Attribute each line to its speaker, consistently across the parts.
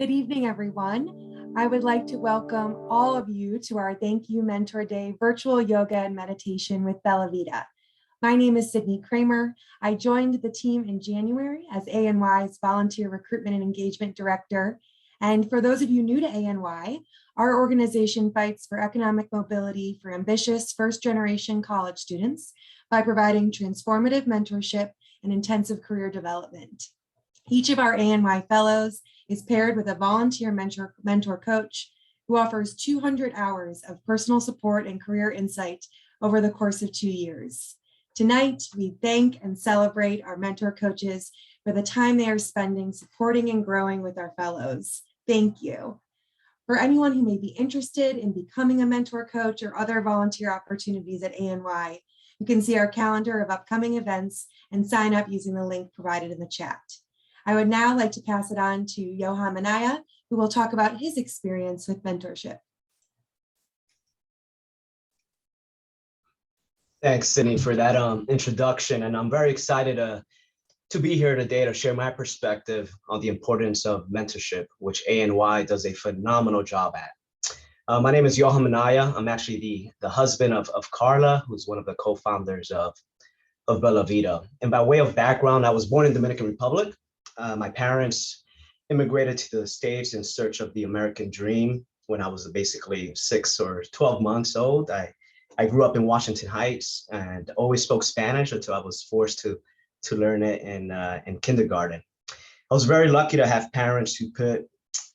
Speaker 1: Good evening, everyone. I would like to welcome all of you to our Thank You Mentor Day virtual yoga and meditation with BellaVita. My name is Sydney Kramer. I joined the team in January as ANY's Volunteer Recruitment and Engagement Director. And for those of you new to ANY, our organization fights for economic mobility for ambitious first-generation college students by providing transformative mentorship and intensive career development. Each of our ANY fellows is paired with a volunteer mentor coach who offers 200 hours of personal support and career insight over the course of 2 years. Tonight, we thank and celebrate our mentor coaches for the time they are spending supporting and growing with our fellows. Thank you. For anyone who may be interested in becoming a mentor coach or other volunteer opportunities at ANY, you can see our calendar of upcoming events and sign up using the link provided in the chat. I would now like to pass it on to Johan Manaya, who will talk about his experience with mentorship.
Speaker 2: Thanks, Sydney, for that introduction. And I'm very excited to be here today to share my perspective on the importance of mentorship, which ANY does a phenomenal job at. My name is Johan Manaya. I'm actually the husband of Carla, who's one of the co-founders of BellaVita. And by way of background, I was born in Dominican Republic. My parents immigrated to the States in search of the American dream when I was basically 6 or 12 months old. I grew up in Washington Heights and always spoke Spanish until I was forced to learn it in kindergarten. I was very lucky to have parents who put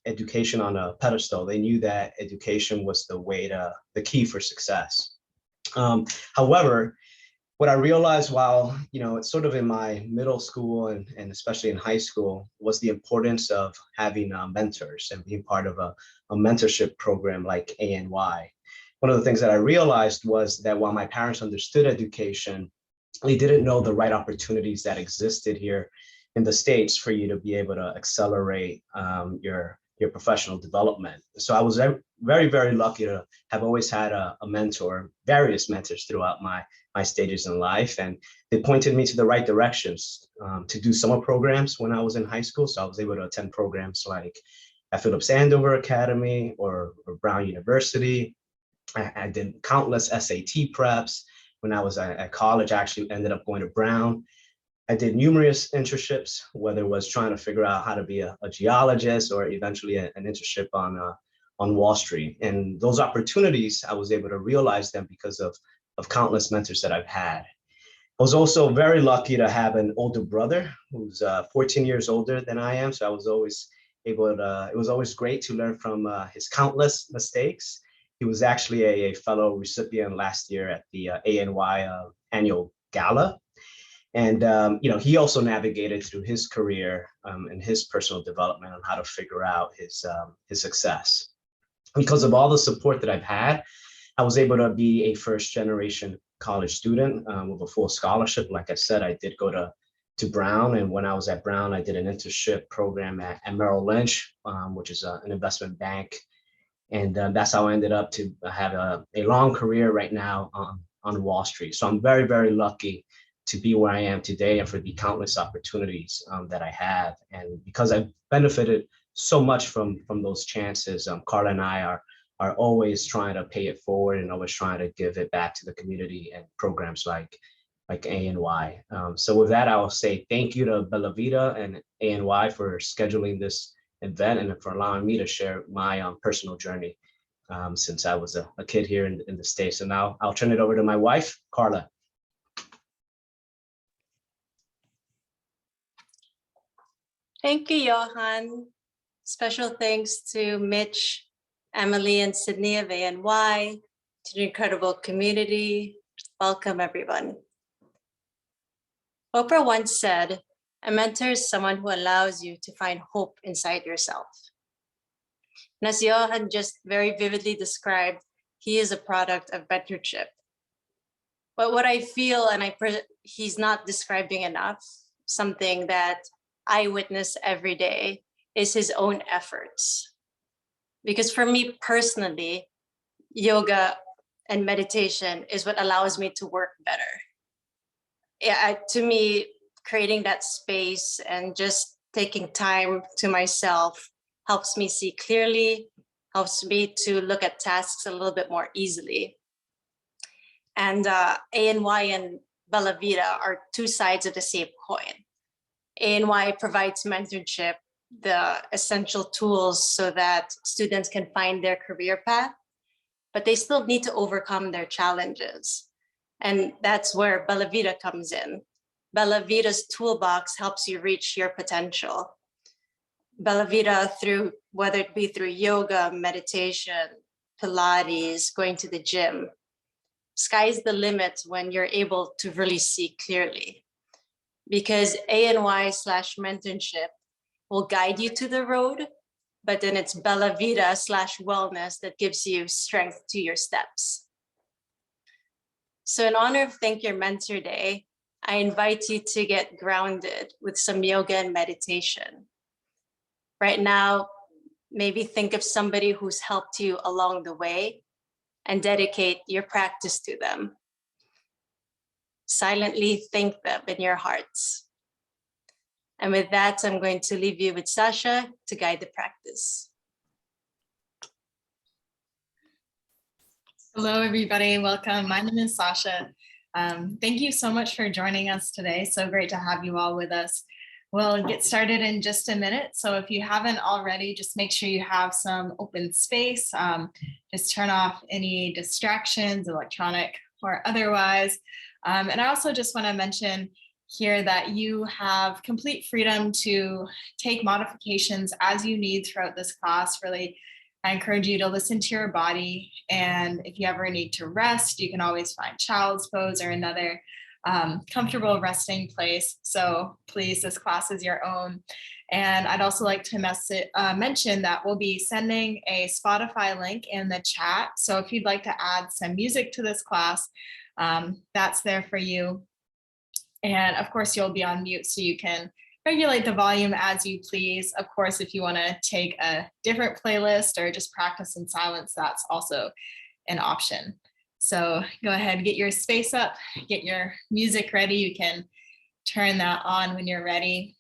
Speaker 2: education on a pedestal. They knew that education was the key for success. However, what I realized while, it's sort of in my middle school and especially in high school was the importance of having mentors and being part of a mentorship program like ANY. One of the things that I realized was that while my parents understood education, they didn't know the right opportunities that existed here in the States for you to be able to accelerate your professional development. So I was very, very lucky to have always had a mentor, various mentors throughout my stages in life. And they pointed me to the right directions to do summer programs when I was in high school. So I was able to attend programs like at Phillips Andover Academy or Brown University. I did countless SAT preps. When I was at college, I actually ended up going to Brown. I did numerous internships, whether it was trying to figure out how to be a geologist or eventually an internship on Wall Street. And those opportunities, I was able to realize them because of countless mentors that I've had. I was also very lucky to have an older brother who's 14 years older than I am. So I was always it was always great to learn from his countless mistakes. He was actually a fellow recipient last year at the ANY annual gala. And he also navigated through his career and his personal development on how to figure out his success. Because of all the support that I've had, I was able to be a first-generation college student with a full scholarship. Like I said, I did go to Brown, and when I was at Brown, I did an internship program at Merrill Lynch, which is an investment bank. And that's how I ended up to have a long career right now on Wall Street. So I'm very, very lucky to be where I am today and for the countless opportunities that I have. And because I've benefited so much from those chances, Carla and I are always trying to pay it forward and always trying to give it back to the community and programs like ANY. So with that, I will say thank you to BellaVita and ANY for scheduling this event and for allowing me to share my personal journey since I was a kid here in the States. And now I'll turn it over to my wife, Carla.
Speaker 3: Thank you, Johan. Special thanks to Mitch, Emily, and Sydney of ANY, to the incredible community. Welcome, everyone. Oprah once said, "A mentor is someone who allows you to find hope inside yourself." And as Johan just very vividly described, he is a product of mentorship. But what I feel, and he's not describing enough, something that I witness every day, is his own efforts. Because for me personally, yoga and meditation is what allows me to work better. To me, creating that space and just taking time to myself helps me see clearly, helps me to look at tasks a little bit more easily. And ANY and BellaVita are two sides of the same coin. ANY provides mentorship, the essential tools so that students can find their career path, but they still need to overcome their challenges. And that's where BellaVita comes in. BellaVita's toolbox helps you reach your potential. BellaVita, through whether it be through yoga, meditation, Pilates, going to the gym, sky's the limit when you're able to really see clearly. Because ANY/mentorship will guide you to the road, but then it's BellaVita/wellness that gives you strength to your steps. So in honor of Thank Your Mentor Day, I invite you to get grounded with some yoga and meditation. Right now, maybe think of somebody who's helped you along the way and dedicate your practice to them. Silently thank them in your hearts. And with that, I'm going to leave you with Sasha to guide the practice.
Speaker 4: Hello, everybody. Welcome. My name is Sasha. Thank you so much for joining us today. So great to have you all with us. We'll get started in just a minute. So if you haven't already, just make sure you have some open space. Just turn off any distractions, electronic or otherwise. And I also just want to mention here that you have complete freedom to take modifications as you need throughout this class. Really, I encourage you to listen to your body. And if you ever need to rest, you can always find child's pose or another comfortable resting place. So please, this class is your own. And I'd also like to mention that we'll be sending a Spotify link in the chat. So if you'd like to add some music to this class, that's there for you. And of course, you'll be on mute so you can regulate the volume as you please. Of course, if you want to take a different playlist or just practice in silence, that's also an option. So go ahead, get your space up, get your music ready. You can turn that on when you're ready.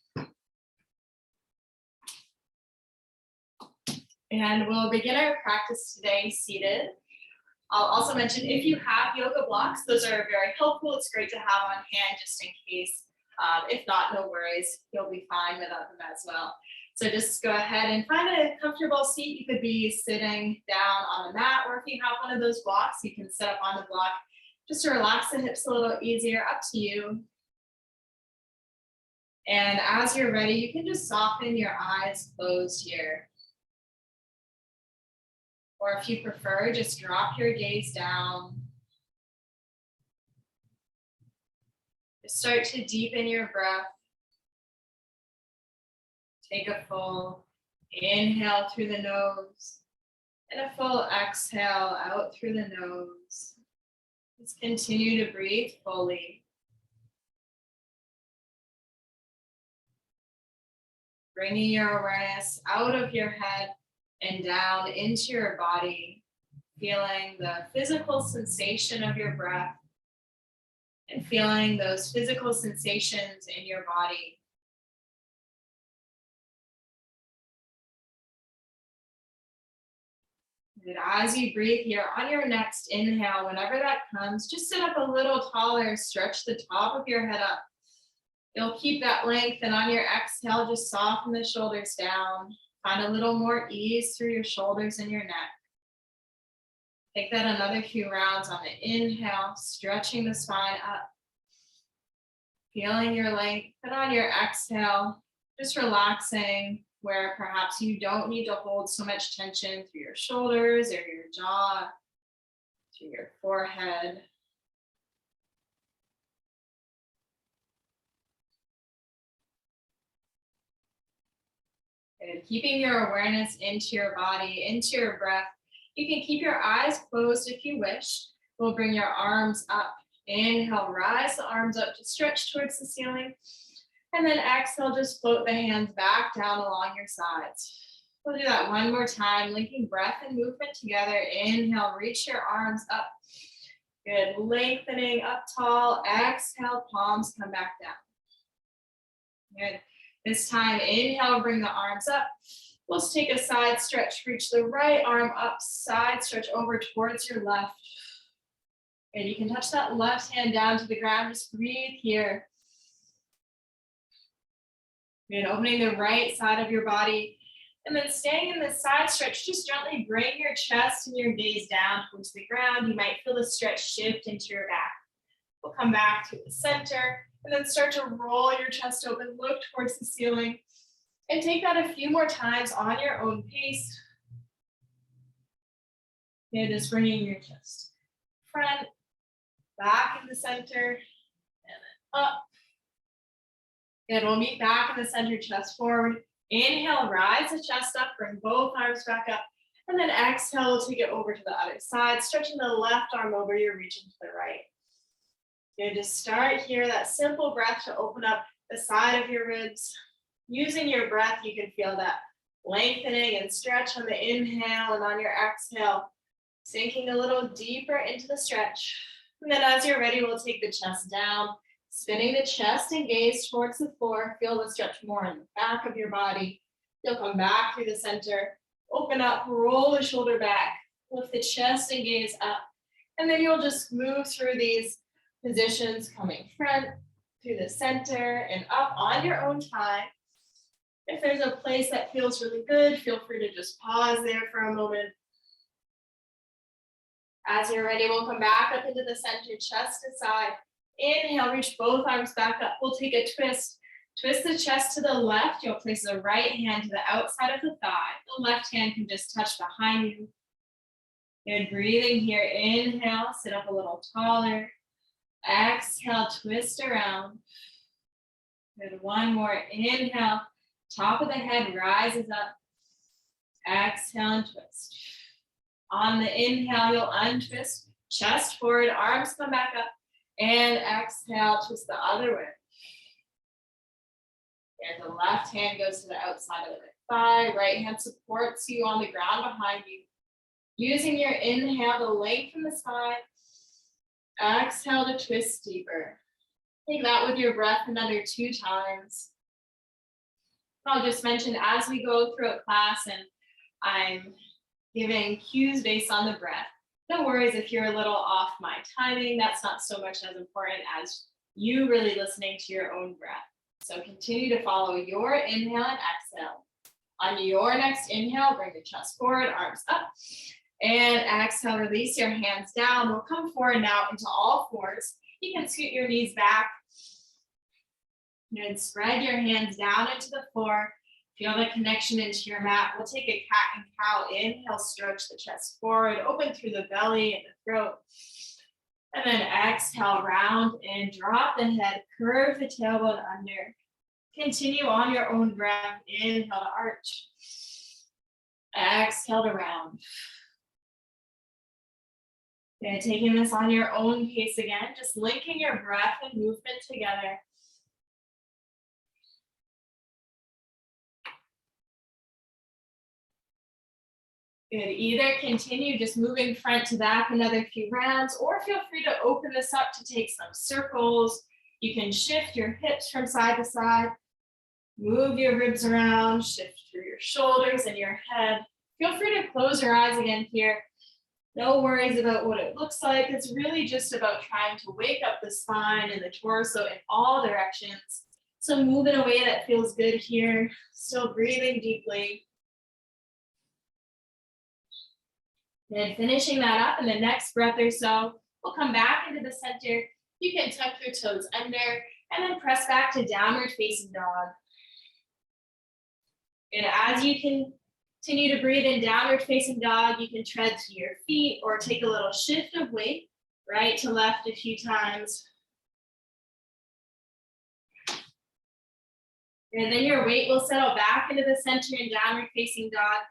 Speaker 4: And we'll begin our practice today seated. I'll also mention if you have yoga blocks, those are very helpful. It's great to have on hand just in case. If not, no worries, you'll be fine without them as well. So just go ahead and find a comfortable seat. You could be sitting down on a mat, or if you have one of those blocks, you can sit up on the block just to relax the hips a little easier, up to you. And as you're ready, you can just soften your eyes closed here. Or if you prefer, just drop your gaze down. Just start to deepen your breath. Take a full inhale through the nose and a full exhale out through the nose. Just continue to breathe fully. Bringing your awareness out of your head and down into your body, feeling the physical sensation of your breath and feeling those physical sensations in your body. And as you breathe here on your next inhale, whenever that comes, just sit up a little taller, stretch the top of your head up. You'll keep that length, and on your exhale, just soften the shoulders down. Find a little more ease through your shoulders and your neck. Take that another few rounds on the inhale, stretching the spine up. Feeling your length, and on your exhale, just relaxing where perhaps you don't need to hold so much tension through your shoulders or your jaw, through your forehead. Good. Keeping your awareness into your body, into your breath. You can keep your eyes closed if you wish. We'll bring your arms up. Inhale, rise the arms up to stretch towards the ceiling. And then exhale, just float the hands back down along your sides. We'll do that one more time, linking breath and movement together. Inhale, reach your arms up. Good, lengthening up tall. Exhale, palms come back down. Good. This time, inhale, bring the arms up. Let's take a side stretch, reach the right arm up, side stretch over towards your left. And you can touch that left hand down to the ground, just breathe here. And opening the right side of your body. And then staying in this side stretch, just gently bring your chest and your gaze down towards the ground. You might feel the stretch shift into your back. We'll come back to the center and then start to roll your chest open, look towards the ceiling. And take that a few more times on your own pace. And just bringing your chest front, back in the center, and then up. And we'll meet back in the center, chest forward. Inhale, rise the chest up, bring both arms back up. And then exhale, take it over to the other side, stretching the left arm over, you're reaching to the right. And just start here, that simple breath to open up the side of your ribs. Using your breath, you can feel that lengthening and stretch on the inhale, and on your exhale, sinking a little deeper into the stretch. And then as you're ready, we'll take the chest down, spinning the chest and gaze towards the floor. Feel the stretch more in the back of your body. You'll come back through the center, open up, roll the shoulder back, lift the chest and gaze up. And then you'll just move through these positions, coming front, through the center, and up on your own time. If there's a place that feels really good, feel free to just pause there for a moment. As you're ready, we'll come back up into the center, chest to side. Inhale, reach both arms back up. We'll take a twist. Twist the chest to the left. You'll place the right hand to the outside of the thigh. The left hand can just touch behind you. Good, breathing here. Inhale, sit up a little taller. Exhale, twist around. Good, one more. Inhale, top of the head rises up. Exhale and twist. On the inhale, you'll untwist, chest forward, arms come back up, and exhale, twist the other way. And the left hand goes to the outside of the thigh, right hand supports you on the ground behind you. Using your inhale to lengthen the spine, exhale to twist deeper. Take that with your breath another 2 times. I'll just mention as we go throughout class and I'm giving cues based on the breath. No worries if you're a little off my timing. That's not so much as important as you really listening to your own breath. So continue to follow your inhale and exhale. On your next inhale, bring the chest forward, arms up. And exhale, release your hands down. We'll come forward now into all fours. You can scoot your knees back. And spread your hands down into the floor. Feel the connection into your mat. We'll take a cat and cow. Inhale, stretch the chest forward, open through the belly and the throat. And then exhale, round and drop the head, curve the tailbone under. Continue on your own breath. Inhale to arch. Exhale to round. And taking this on your own pace again, just linking your breath and movement together. Good. Either continue just moving front to back another few rounds, or feel free to open this up to take some circles. You can shift your hips from side to side, move your ribs around, shift through your shoulders and your head. Feel free to close your eyes again here. No worries about what it looks like. It's really just about trying to wake up the spine and the torso in all directions. So move in a way that feels good here. Still breathing deeply. Then finishing that up in the next breath or so, we'll come back into the center. You can tuck your toes under and then press back to downward facing dog. And as you continue to breathe in downward facing dog, you can tread to your feet or take a little shift of weight, right to left a few times. And then your weight will settle back into the center in downward facing dog.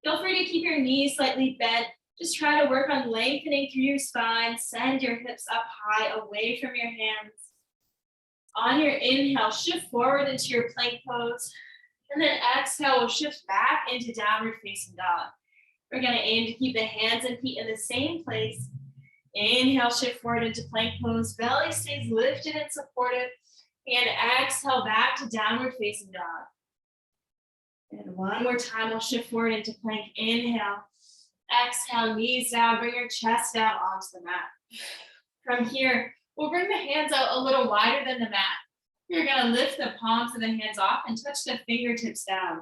Speaker 4: Feel free to keep your knees slightly bent. Just try to work on lengthening through your spine. Send your hips up high away from your hands. On your inhale, shift forward into your plank pose. And then exhale, we'll shift back into downward facing dog. We're going to aim to keep the hands and feet in the same place. Inhale, shift forward into plank pose. Belly stays lifted and supported. And exhale back to downward facing dog. And one more time, we'll shift forward into plank. Inhale. Exhale, knees down, bring your chest out onto the mat. From here, we'll bring the hands out a little wider than the mat. You're gonna lift the palms of the hands off and touch the fingertips down.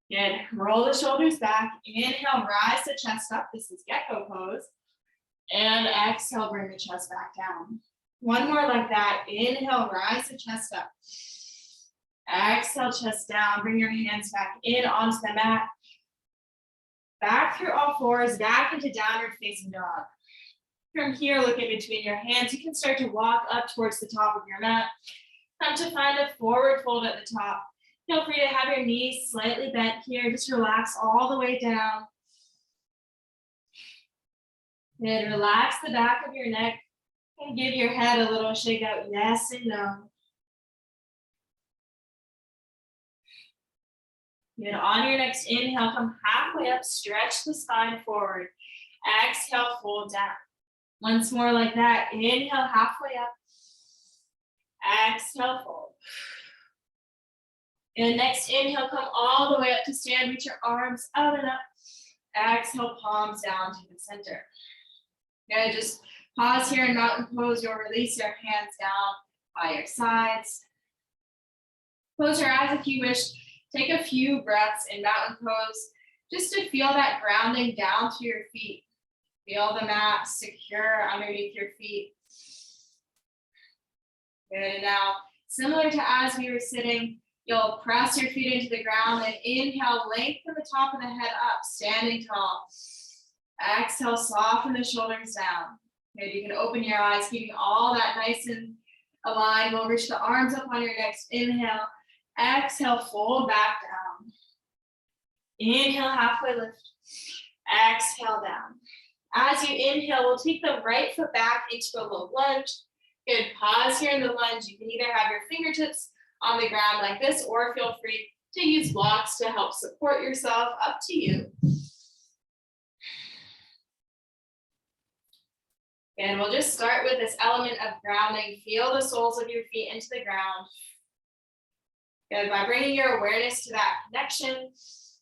Speaker 4: Good, roll the shoulders back. Inhale, rise the chest up. This is gecko pose. And exhale, bring the chest back down. One more like that. Inhale, rise the chest up. Exhale, chest down. Bring your hands back in onto the mat. Back through all fours, back into downward facing dog. From here, look in between your hands. You can start to walk up towards the top of your mat. Come to find a forward fold at the top. Feel free to have your knees slightly bent here. Just relax all the way down. And relax the back of your neck and give your head a little shake out, yes and no. Good. On your next inhale, come halfway up, stretch the spine forward. Exhale, fold down. Once more like that. Inhale, halfway up. Exhale, fold. And next inhale, come all the way up to stand. Reach your arms out and up. Exhale, palms down to the center. Good. Just pause here in mountain pose. You'll release your hands down by your sides. Close your eyes if you wish. Take a few breaths in mountain pose just to feel that grounding down to your feet. Feel the mat secure underneath your feet. Good. And now, similar to as we were sitting, you'll press your feet into the ground and inhale, lengthen the top of the head up, standing tall. Exhale, soften the shoulders down. Good. You can open your eyes, keeping all that nice and aligned. We'll reach the arms up on your next inhale. Exhale, fold back down. Inhale, halfway lift. Exhale, down. As you inhale, we'll take the right foot back into a low lunge. Good. Pause here in the lunge. You can either have your fingertips on the ground like this, or feel free to use blocks to help support yourself. Up to you. And we'll just start with this element of grounding. Feel the soles of your feet into the ground. Good. By bringing your awareness to that connection,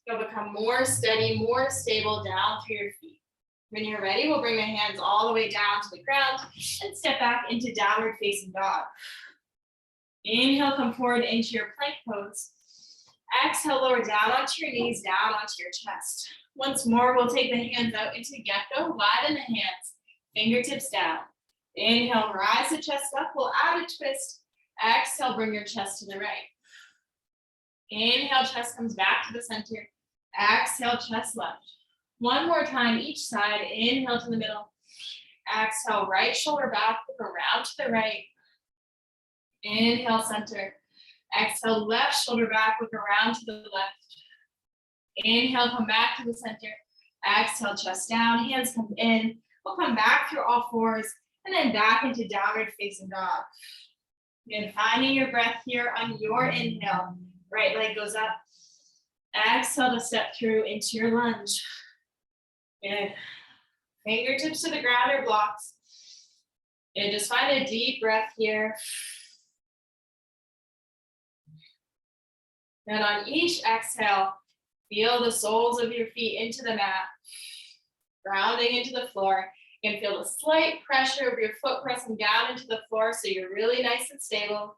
Speaker 4: you'll become more steady, more stable down through your feet. When you're ready, we'll bring the hands all the way down to the ground and step back into downward facing dog. Inhale, come forward into your plank pose. Exhale, lower down onto your knees, down onto your chest. Once more, we'll take the hands out into gecko, widen the hands, fingertips down. Inhale, rise the chest up. We'll add a twist. Exhale, bring your chest to the right. Inhale, chest comes back to the center. Exhale, chest left. One more time each side. Inhale to the middle. Exhale, right shoulder back, look around to the right. Inhale, center. Exhale, left shoulder back, look around to the left. Inhale, come back to the center. Exhale, chest down, hands come in. We'll come back through all fours and then back into downward facing dog. And finding your breath here on your inhale. Right leg goes up. Exhale to step through into your lunge. Good. Fingertips to the ground or blocks. And just find a deep breath here. And on each exhale, feel the soles of your feet into the mat, grounding into the floor. You can feel the slight pressure of your foot pressing down into the floor so you're really nice and stable.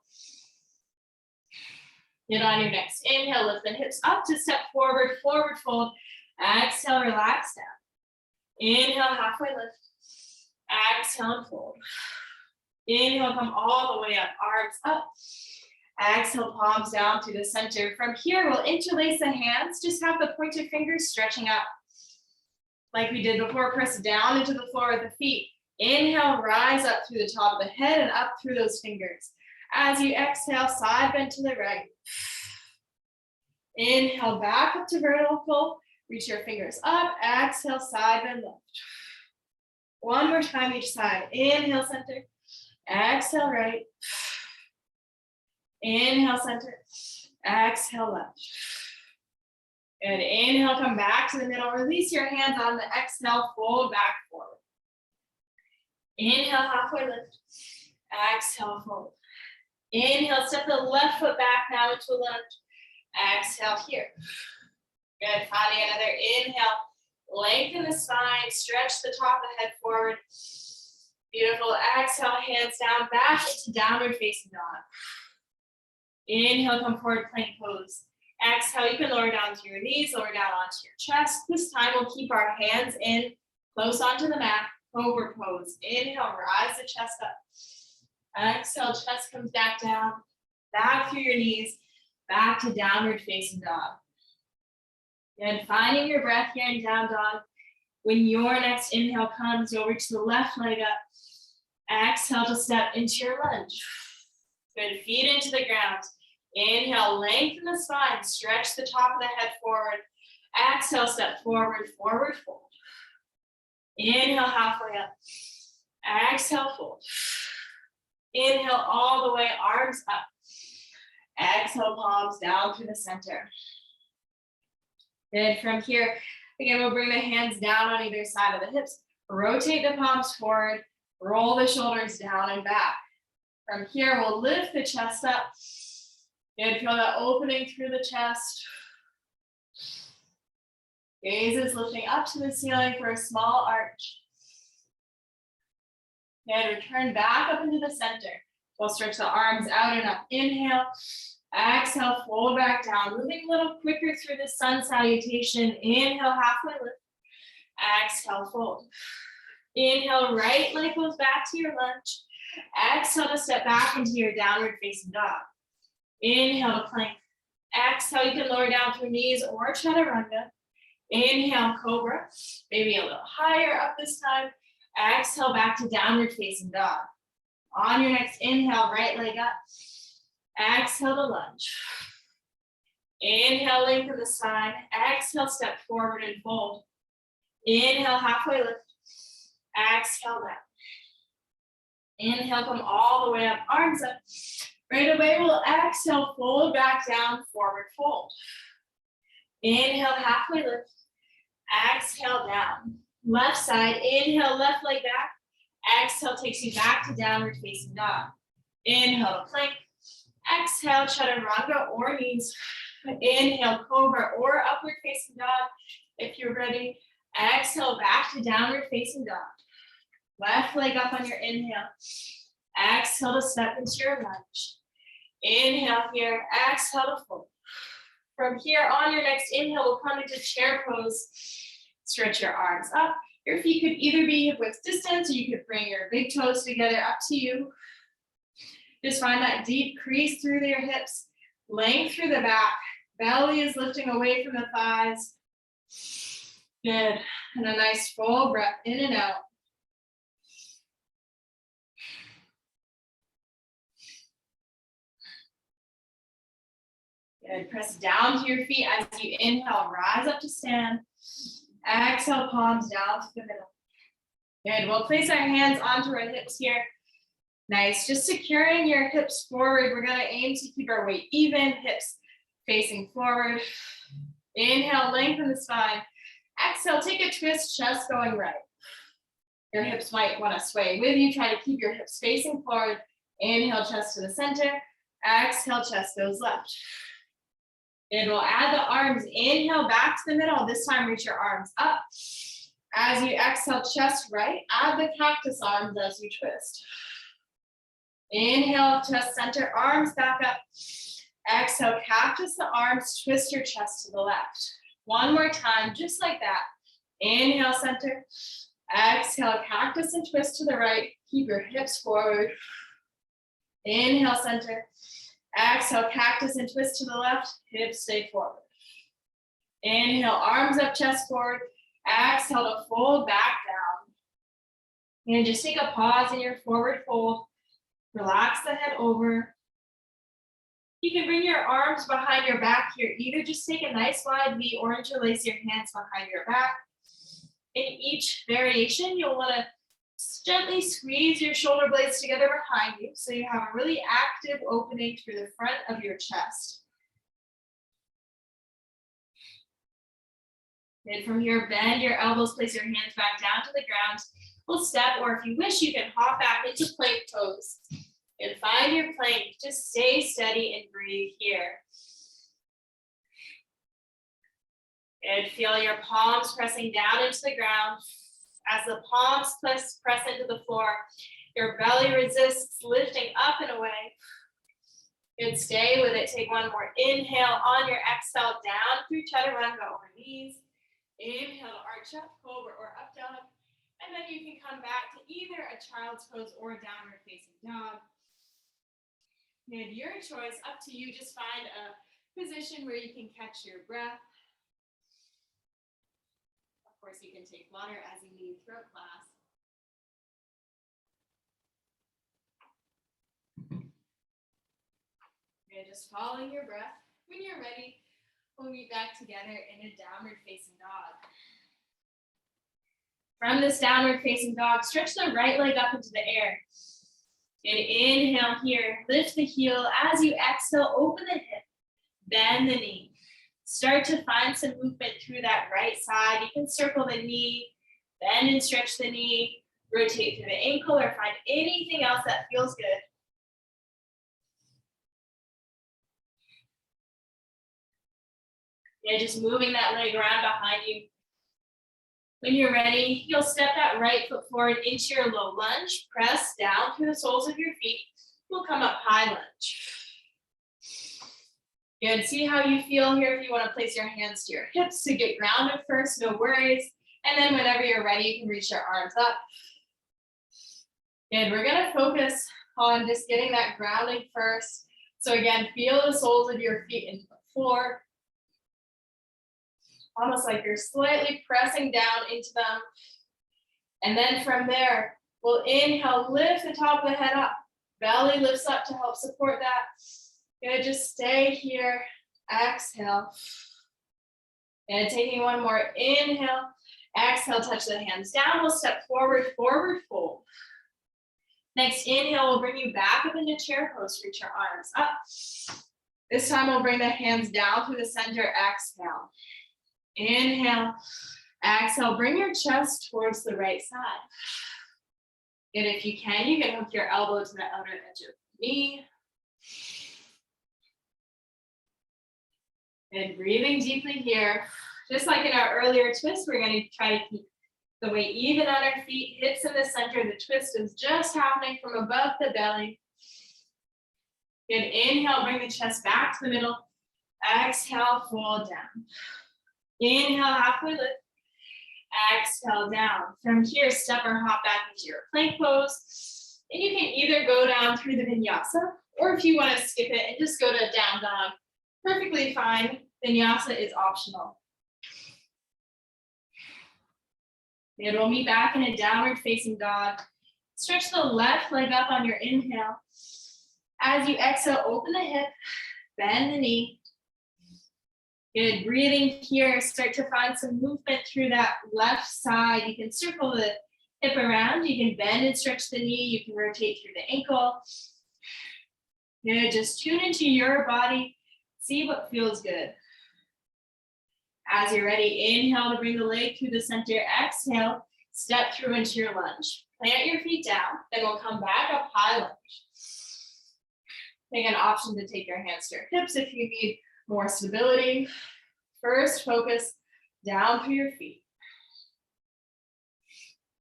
Speaker 4: And on your next inhale, lift the hips up to step forward, forward fold. Exhale, relax down. Inhale, halfway lift. Exhale, and fold. Inhale, come all the way up, arms up. Exhale, palms down to the center. From here, we'll interlace the hands. Just have the pointed fingers stretching up. Like we did before, press down into the floor of the feet. Inhale, rise up through the top of the head and up through those fingers. As you exhale, side bend to the right. Inhale, back up to vertical. Reach your fingers up. Exhale, side bend left. One more time each side. Inhale, center. Exhale, right. Inhale, center. Exhale, left. Good. Inhale, come back to the middle. Release your hands on the exhale. Fold back forward. Inhale, halfway lift. Exhale, fold. Inhale, step the left foot back now into a lunge. Exhale here. Good, finding another inhale. Lengthen the spine, stretch the top of the head forward. Beautiful, exhale, hands down, back into downward facing dog. Inhale, come forward, plank pose. Exhale, you can lower down to your knees, lower down onto your chest. This time we'll keep our hands in, close onto the mat, cobra pose. Inhale, rise the chest up. Exhale, chest comes back down, back through your knees, back to downward facing dog. And finding your breath here in down dog. When your next inhale comes, you'll reach the left leg up. Exhale to step into your lunge. Good, feet into the ground. Inhale, lengthen the spine, stretch the top of the head forward. Exhale, step forward, forward fold. Inhale, halfway up. Exhale, fold. Inhale all the way, arms up. Exhale, palms down through the center. Good, from here, again, we'll bring the hands down on either side of the hips. Rotate the palms forward, roll the shoulders down and back. From here, we'll lift the chest up. Good, feel that opening through the chest. Gaze is lifting up to the ceiling for a small arch. Good, return back up into the center. We'll stretch the arms out and up. Inhale, exhale, fold back down. Moving a little quicker through the sun salutation. Inhale, halfway lift. Exhale, fold. Inhale, right leg goes back to your lunge. Exhale to step back into your downward facing dog. Inhale to plank. Exhale, you can lower down through knees or chaturanga. Inhale, cobra. Maybe a little higher up this time. Exhale, back to downward facing dog. On your next inhale, right leg up. Exhale to lunge. Inhale, lengthen the spine. Exhale, step forward and fold. Inhale, halfway lift. Exhale, down. Inhale, come all the way up, arms up. Right away, we'll exhale, fold back down, forward fold. Inhale, halfway lift. Exhale, down. Left side, inhale, left leg back. Exhale takes you back to downward facing dog. Inhale to plank. Exhale, chaturanga or knees. Inhale, cobra or upward facing dog. If you're ready, exhale back to downward facing dog. Left leg up on your inhale. Exhale to step into your lunge. Inhale here, exhale to fold. From here on your next inhale, we'll come into chair pose. Stretch your arms up. Your feet could either be hip width distance or you could bring your big toes together, up to you. Just find that deep crease through your hips, length through the back. Belly is lifting away from the thighs. Good, and a nice full breath in and out. Good, press down to your feet as you inhale, rise up to stand. Exhale, palms down to the middle. Good, we'll place our hands onto our hips here. Nice, just securing your hips forward. We're gonna aim to keep our weight even, hips facing forward. Inhale, lengthen the spine. Exhale, take a twist, chest going right. Your hips might wanna sway with you. Try to keep your hips facing forward. Inhale, chest to the center. Exhale, chest goes left. And we'll add the arms. Inhale, back to the middle. This time, reach your arms up. As you exhale, chest right. Add the cactus arms as you twist. Inhale, chest center, arms back up. Exhale, cactus the arms, twist your chest to the left. One more time, just like that. Inhale, center. Exhale, cactus and twist to the right. Keep your hips forward. Inhale, center. Exhale, cactus and twist to the left. Hips stay forward. Inhale, arms up, chest forward. Exhale to fold back down. And just take a pause in your forward fold. Relax the head over. You can bring your arms behind your back here. Either just take a nice wide V or interlace your hands behind your back. In each variation, you'll want to gently squeeze your shoulder blades together behind you so you have a really active opening through the front of your chest. And from here, bend your elbows, place your hands back down to the ground. We'll step, or if you wish, you can hop back into plank pose. And find your plank. Just stay steady and breathe here. And feel your palms pressing down into the ground. As the palms press into the floor, your belly resists lifting up and away. Good, stay with it. Take one more inhale on your exhale down through chaturanga or knees. Inhale to arch up, cobra or up dog. And then you can come back to either a child's pose or downward facing dog. And your choice, up to you. Just find a position where you can catch your breath. Of course, you can take water as you need throughout class. And just following your breath. When you're ready, we'll meet back together in a downward facing dog. From this downward facing dog, stretch the right leg up into the air. And inhale here, lift the heel. As you exhale, open the hip, bend the knee. Start to find some movement through that right side. You can circle the knee, bend and stretch the knee, rotate through the ankle, or find anything else that feels good. Yeah, just moving that leg around behind you. When you're ready, you'll step that right foot forward into your low lunge. Press down through the soles of your feet. We'll come up high lunge. Good, see how you feel here. If you want to place your hands to your hips to get grounded first, no worries. And then whenever you're ready, you can reach your arms up. Good, we're gonna focus on just getting that grounding first. So again, feel the soles of your feet into the floor. Almost like you're slightly pressing down into them. And then from there, we'll inhale, lift the top of the head up. Belly lifts up to help support that. Good, just stay here. Exhale. And taking one more inhale. Exhale, touch the hands down. We'll step forward, forward fold. Next inhale will bring you back up into chair pose. Reach your arms up. This time we'll bring the hands down through the center. Exhale. Inhale, exhale, bring your chest towards the right side. And if you can hook your elbow to the outer edge of the knee. And breathing deeply here. Just like in our earlier twist, we're going to try to keep the weight even on our feet, hips in the center. The twist is just happening from above the belly. Good, inhale, bring the chest back to the middle. Exhale, fold down. Inhale, halfway lift. Exhale, down. From here, step or hop back into your plank pose. And you can either go down through the vinyasa, or if you want to skip it and just go to down dog, perfectly fine. Vinyasa is optional. And we'll meet back in a downward facing dog. Stretch the left leg up on your inhale. As you exhale, open the hip, bend the knee. Good, breathing here, start to find some movement through that left side. You can circle the hip around, you can bend and stretch the knee, you can rotate through the ankle. Good, just tune into your body, see what feels good. As you're ready, inhale to bring the leg through the center, exhale, step through into your lunge. Plant your feet down, then we'll come back up high lunge. Take an option to take your hands to your hips if you need more stability. First, focus down through your feet.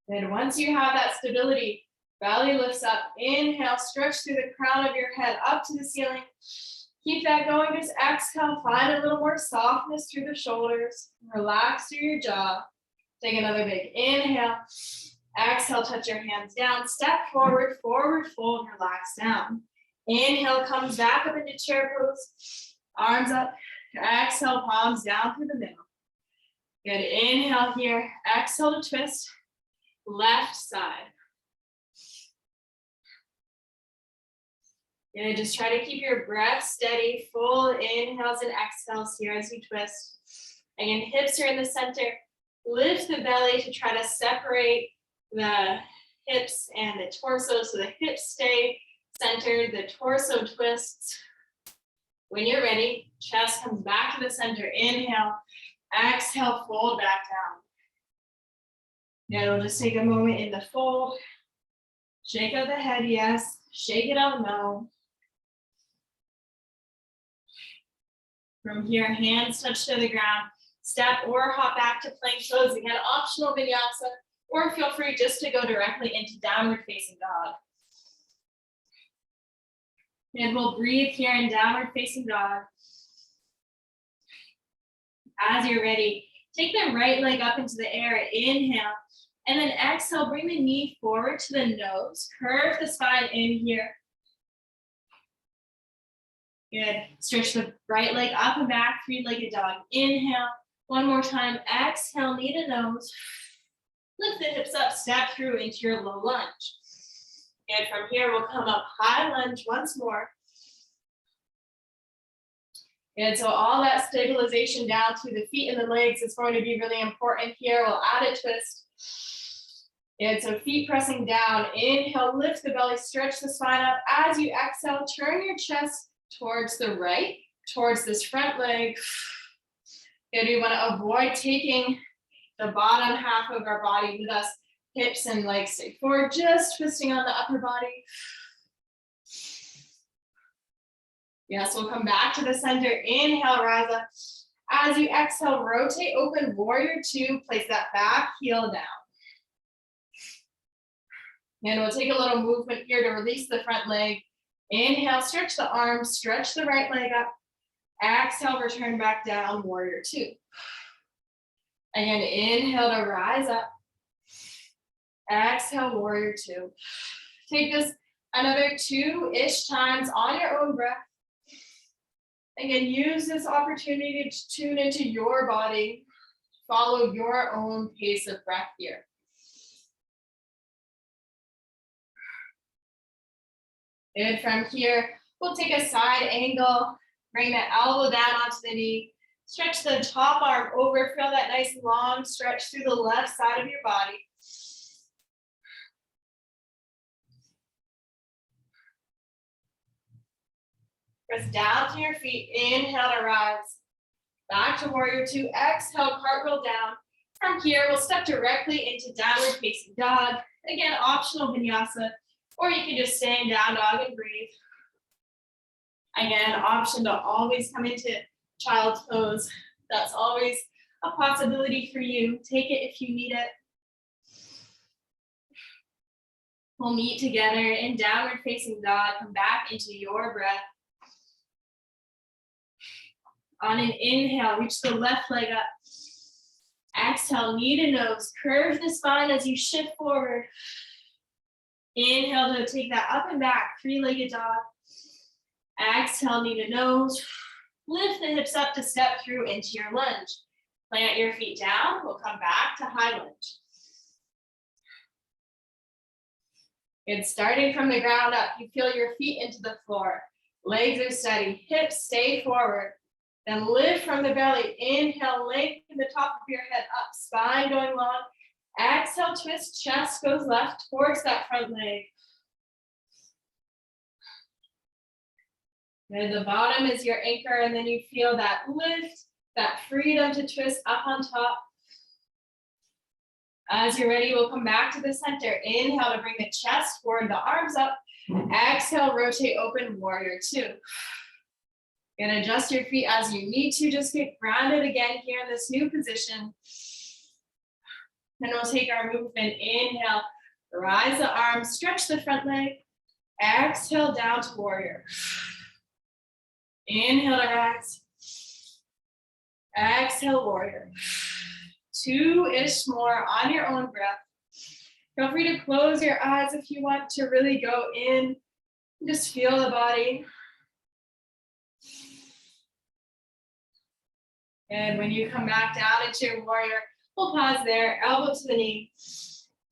Speaker 4: Then once you have that stability, belly lifts up. Inhale, stretch through the crown of your head up to the ceiling. Keep that going. Just exhale, find a little more softness through the shoulders. Relax through your jaw. Take another big inhale. Exhale, touch your hands down. Step forward, forward fold, relax down. Inhale, comes back up into chair pose. Arms up, exhale, palms down through the middle. Good, inhale here, exhale to twist, left side. Good, just try to keep your breath steady, full inhales and exhales here as you twist. Again, hips are in the center. Lift the belly to try to separate the hips and the torso so the hips stay centered, the torso twists. When you're ready, chest comes back to the center. Inhale, exhale, fold back down. Now we'll just take a moment in the fold. Shake out the head, yes. Shake it out, no. From here, hands touch to the ground. step or hop back to plank pose. Again, optional vinyasa, or feel free just to go directly into downward facing dog. And we'll breathe here in downward facing dog. As you're ready, take the right leg up into the air, inhale, and then exhale, bring the knee forward to the nose, curve the spine in here. Good, stretch the right leg up and back, three-legged dog, inhale. One more time, exhale, knee to nose. Lift the hips up, step through into your low lunge. And from here, we'll come up high lunge once more. And so all that stabilization down through the feet and the legs is going to be really important here. We'll add a twist. And so feet pressing down, inhale, lift the belly, stretch the spine up. As you exhale, turn your chest towards the right, towards this front leg. And we want to avoid taking the bottom half of our body with us. Hips and legs stay forward, just twisting on the upper body. Yes, we'll come back to the center. Inhale, rise up. As you exhale, rotate open, warrior two. Place that back heel down. And we'll take a little movement here to release the front leg. Inhale, stretch the arms, stretch the right leg up. Exhale, return back down, warrior two. Again, inhale to rise up. Exhale, warrior two. Take this another 2-ish times on your own breath. Again, use this opportunity to tune into your body. Follow your own pace of breath here. And from here, we'll take a side angle. Bring that elbow down onto the knee. Stretch the top arm over. Feel that nice long stretch through the left side of your body. Press down to your feet. Inhale to rise. Back to warrior two. Exhale, cartwheel down. From here, we'll step directly into downward facing dog. Again, optional vinyasa, or you can just stay in down dog and breathe. Again, option to always come into child's pose. That's always a possibility for you. Take it if you need it. We'll meet together in downward facing dog. Come back into your breath. On an inhale, reach the left leg up. Exhale, knee to nose. Curve the spine as you shift forward. Inhale to take that up and back, three-legged dog. Exhale, knee to nose. Lift the hips up to step through into your lunge. Plant your feet down. We'll come back to high lunge. And starting from the ground up, you feel your feet into the floor. Legs are steady, hips stay forward. Then lift from the belly. Inhale, lengthen the top of your head up, spine going long. Exhale, twist, chest goes left towards that front leg. And the bottom is your anchor, and then you feel that lift, that freedom to twist up on top. As you're ready, we'll come back to the center. Inhale to bring the chest forward, the arms up. Exhale, rotate open, warrior two. You're gonna adjust your feet as you need to. Just get grounded again here in this new position. Then we'll take our movement. Inhale, rise the arms, stretch the front leg. Exhale, down to warrior. Inhale to rise. Exhale, warrior. 2-ish more on your own breath. Feel free to close your eyes if you want to really go in. Just feel the body. And when you come back down into your warrior, we'll pause there, elbow to the knee,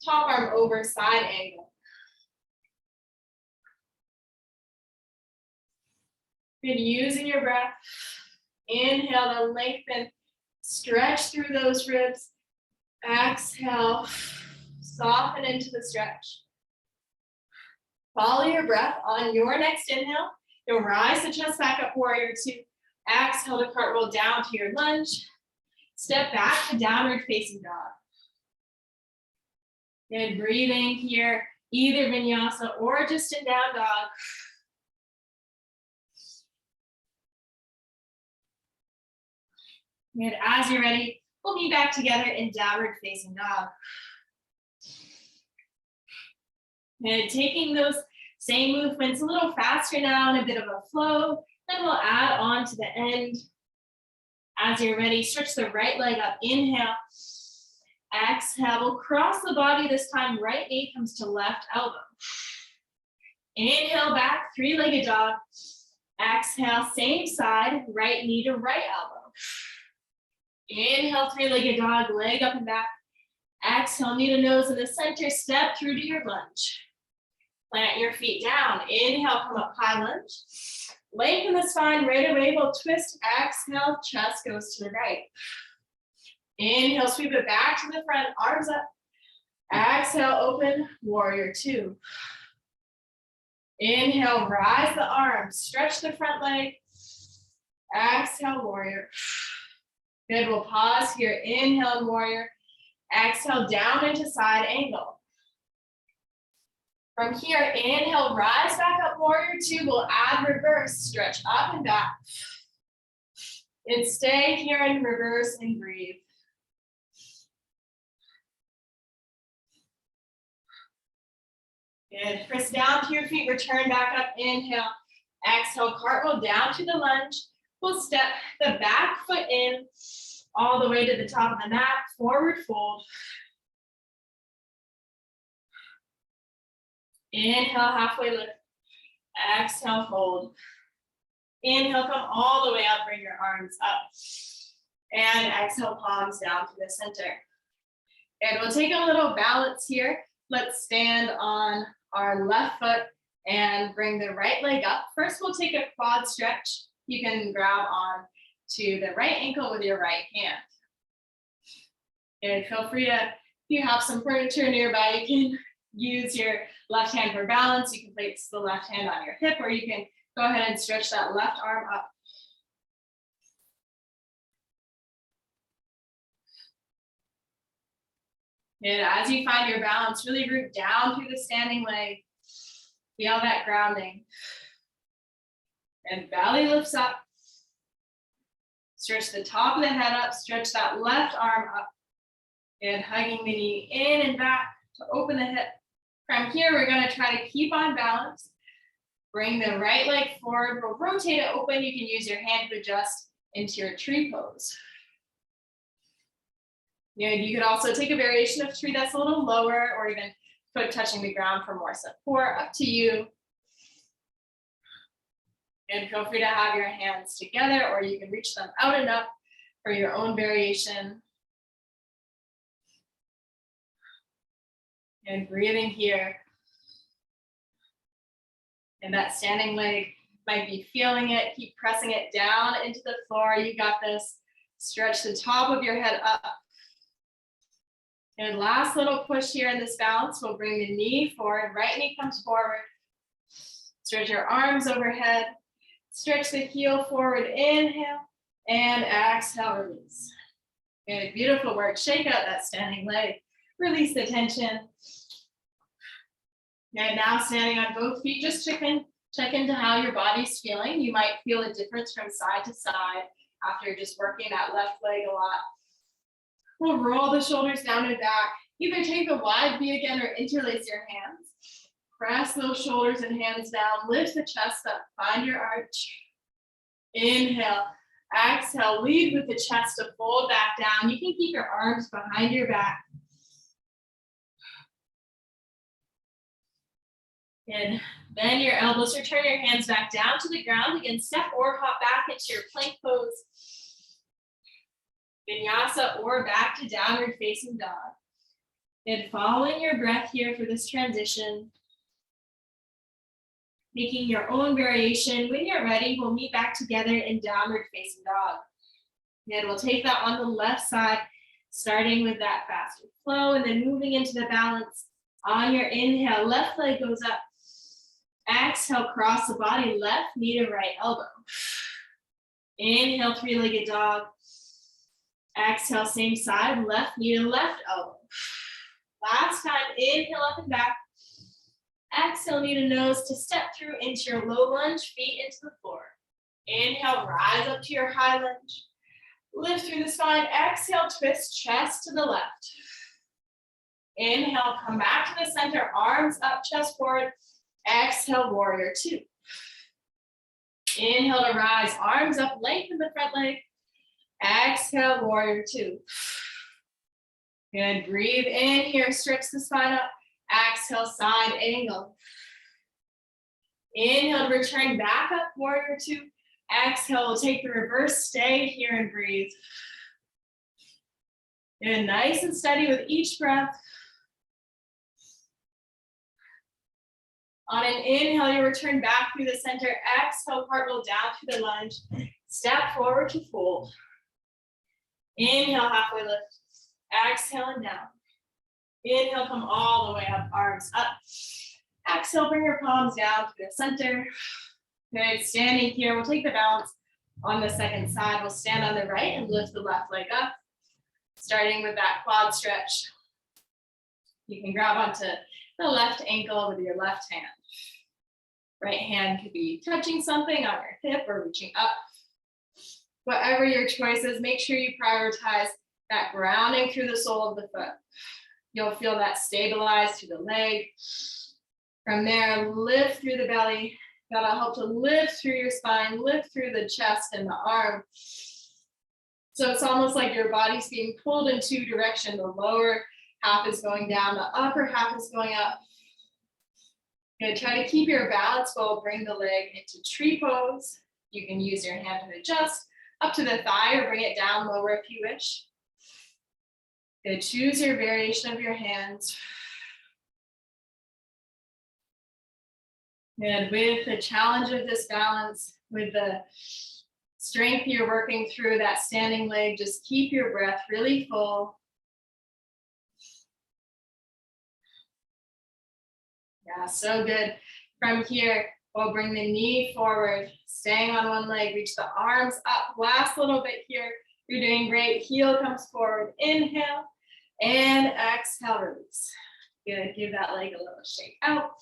Speaker 4: top arm over, side angle. Good, using your breath. Inhale to lengthen, stretch through those ribs. Exhale, soften into the stretch. Follow your breath. On your next inhale, you'll rise the chest back up, warrior two. Exhale to cartwheel down to your lunge. Step back to downward facing dog. Good, breathing here, either vinyasa or just in down dog. And as you're ready, we'll be back together in downward facing dog. And taking those same movements a little faster now in a bit of a flow, then we'll add on to the end. As you're ready, stretch the right leg up, inhale. Exhale, we'll cross the body this time, right knee comes to left elbow. Inhale back, three-legged dog. Exhale, same side, right knee to right elbow. Inhale, three-legged dog, leg up and back. Exhale, knee to nose in the center, step through to your lunge. Plant your feet down. Inhale, come up, high lunge. Lengthen the spine, right away, we'll twist. Exhale, chest goes to the right. Inhale, sweep it back to the front, arms up. Exhale, open, warrior two. Inhale, rise the arms, stretch the front leg. Exhale, warrior. Good, we'll pause here. Inhale, warrior. Exhale, down into side angle. From here, inhale, rise back up, warrior two. We'll add reverse, stretch up and back. And stay here in reverse and breathe. Good, press down to your feet, return back up, inhale. Exhale, cartwheel down to the lunge. We'll step the back foot in all the way to the top of the mat, forward fold. Inhale, halfway lift. Exhale, fold. Inhale, come all the way up, bring your arms up. And exhale, palms down to the center. And we'll take a little balance here. Let's stand on our left foot and bring the right leg up. First, we'll take a quad stretch. You can grab on to the right ankle with your right hand. And feel free to, if you have some furniture nearby, you can use your left hand for balance. You can place the left hand on your hip, or you can go ahead and stretch that left arm up. And as you find your balance, really root down through the standing leg. Feel that grounding. And belly lifts up. Stretch the top of the head up, stretch that left arm up. And hugging the knee in and back to open the hip. From here, we're gonna try to keep on balance. Bring the right leg forward, we'll rotate it open. You can use your hand to adjust into your tree pose. And you could also take a variation of tree that's a little lower, or even foot touching the ground for more support, up to you. And feel free to have your hands together, or you can reach them out and up for your own variation. And breathing here. And that standing leg might be feeling it. Keep pressing it down into the floor. You got this. Stretch the top of your head up. And last little push here in this balance. We'll bring the knee forward. Right knee comes forward. Stretch your arms overhead. Stretch the heel forward. Inhale. And exhale, release. Good, beautiful work. Shake out that standing leg. Release the tension. And now standing on both feet, just check into how your body's feeling. You might feel a difference from side to side after just working that left leg a lot. We'll roll the shoulders down and back. Either take a wide V again or interlace your hands. Press those shoulders and hands down. Lift the chest up. Find your arch. Inhale. Exhale. Lead with the chest to fold back down. You can keep your arms behind your back. And bend your elbows or turn your hands back down to the ground. Again, step or hop back into your plank pose. Vinyasa or back to downward facing dog. And following your breath here for this transition. Making your own variation. When you're ready, we'll meet back together in downward facing dog. And we'll take that on the left side, starting with that faster flow and then moving into the balance. On your inhale, left leg goes up. Exhale, cross the body, left knee to right elbow. Inhale, three-legged dog. Exhale, same side, left knee to left elbow. Last time, inhale up and back. Exhale, knee to nose to step through into your low lunge, feet into the floor. Inhale, rise up to your high lunge. Lift through the spine. Exhale, twist chest to the left. Inhale, come back to the center, arms up, chest forward. Exhale, warrior two. Inhale to rise, arms up, lengthen the front leg. Exhale, warrior two. Good, breathe in here, stretch the spine up. Exhale, side angle. Inhale to return back up, warrior two. Exhale, we'll take the reverse, stay here and breathe. Good, nice and steady with each breath. On an inhale, you return back through the center. Exhale, cartwheel down to the lunge. Step forward to fold. Inhale, halfway lift. Exhale and down. Inhale, come all the way up, arms up. Exhale, bring your palms down to the center. Good, standing here, we'll take the balance on the second side. We'll stand on the right and lift the left leg up. Starting with that quad stretch. You can grab onto the left ankle with your left hand. Right hand could be touching something on your hip or reaching up. Whatever your choice is, make sure you prioritize that grounding through the sole of the foot. You'll feel that stabilize through the leg. From there, lift through the belly. That'll help to lift through your spine, lift through the chest and the arm. So it's almost like your body's being pulled in two directions. The lower half is going down, the upper half is going up. Good, try to keep your balance while bring the leg into tree pose. You can use your hand to adjust up to the thigh or bring it down lower if you wish. Good, choose your variation of your hands. And with the challenge of this balance, with the strength you're working through that standing leg, just keep your breath really full. Yeah, so good. From here, we'll bring the knee forward, staying on one leg, reach the arms up. Last little bit here. You're doing great. Heel comes forward. Inhale and exhale, release. Good. Give that leg a little shake out.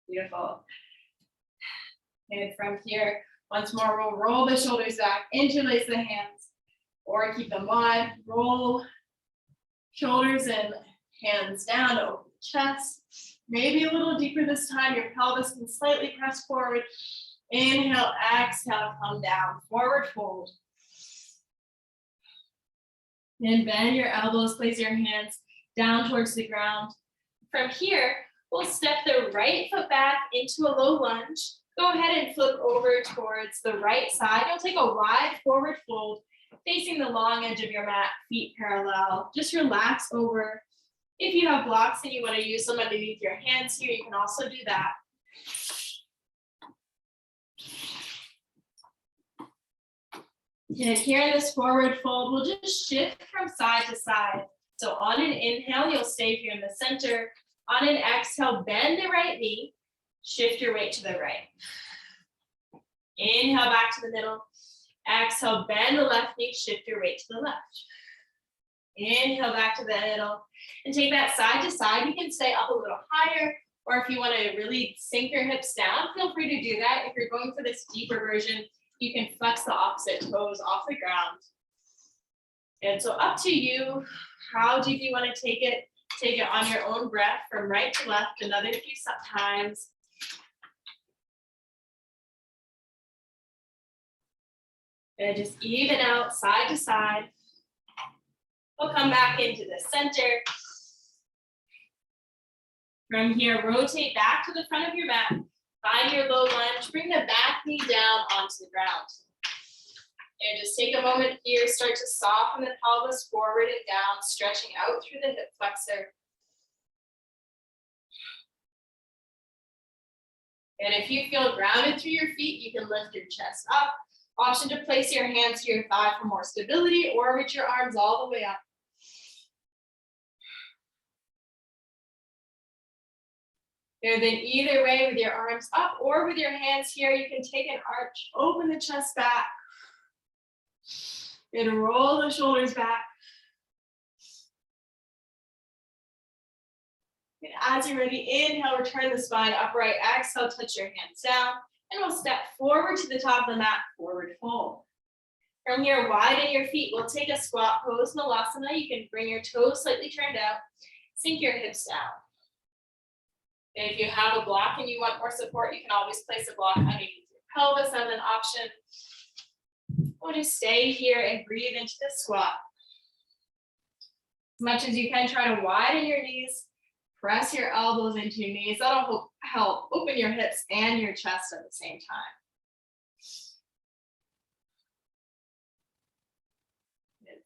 Speaker 4: Beautiful. And from here, once more, we'll roll the shoulders back, interlace the hands, or keep them wide. Roll shoulders and hands down over the chest. Maybe a little deeper this time. Your pelvis can slightly press forward. Inhale, exhale, come down, forward fold. And bend your elbows, place your hands down towards the ground. From here, we'll step the right foot back into a low lunge. Go ahead and flip over towards the right side. You'll take a wide forward fold, facing the long edge of your mat, feet parallel. Just relax over. If you have blocks and you want to use them underneath your hands here, you can also do that. And here in this forward fold, we'll just shift from side to side. So on an inhale, you'll stay here in the center. On an exhale, bend the right knee, shift your weight to the right. Inhale back to the middle. Exhale, bend the left knee, shift your weight to the left. Inhale back to the middle. And take that side to side. You can stay up a little higher, or if you want to really sink your hips down, feel free to do that. If you're going for this deeper version, you can flex the opposite toes off the ground. And so up to you, how deep you want to take it. Take it on your own breath from right to left, another few times. And just even out side to side. We'll come back into the center. From here, rotate back to the front of your mat. Find your low lunge. Bring the back knee down onto the ground. And just take a moment here. Start to soften the pelvis forward and down, stretching out through the hip flexor. And if you feel grounded through your feet, you can lift your chest up. Option to place your hands to your thigh for more stability, or reach your arms all the way up. And then either way, with your arms up or with your hands here, you can take an arch, open the chest back, and roll the shoulders back. And as you're ready, inhale, return the spine upright. Exhale, touch your hands down. And we'll step forward to the top of the mat, forward fold. From here, widen your feet. We'll take a squat pose, Malasana. You can bring your toes slightly turned out, sink your hips down. And if you have a block and you want more support, you can always place a block underneath your pelvis as an option. Or just stay here and breathe into the squat. As much as you can, try to widen your knees, press your elbows into your knees. That'll help open your hips and your chest at the same time.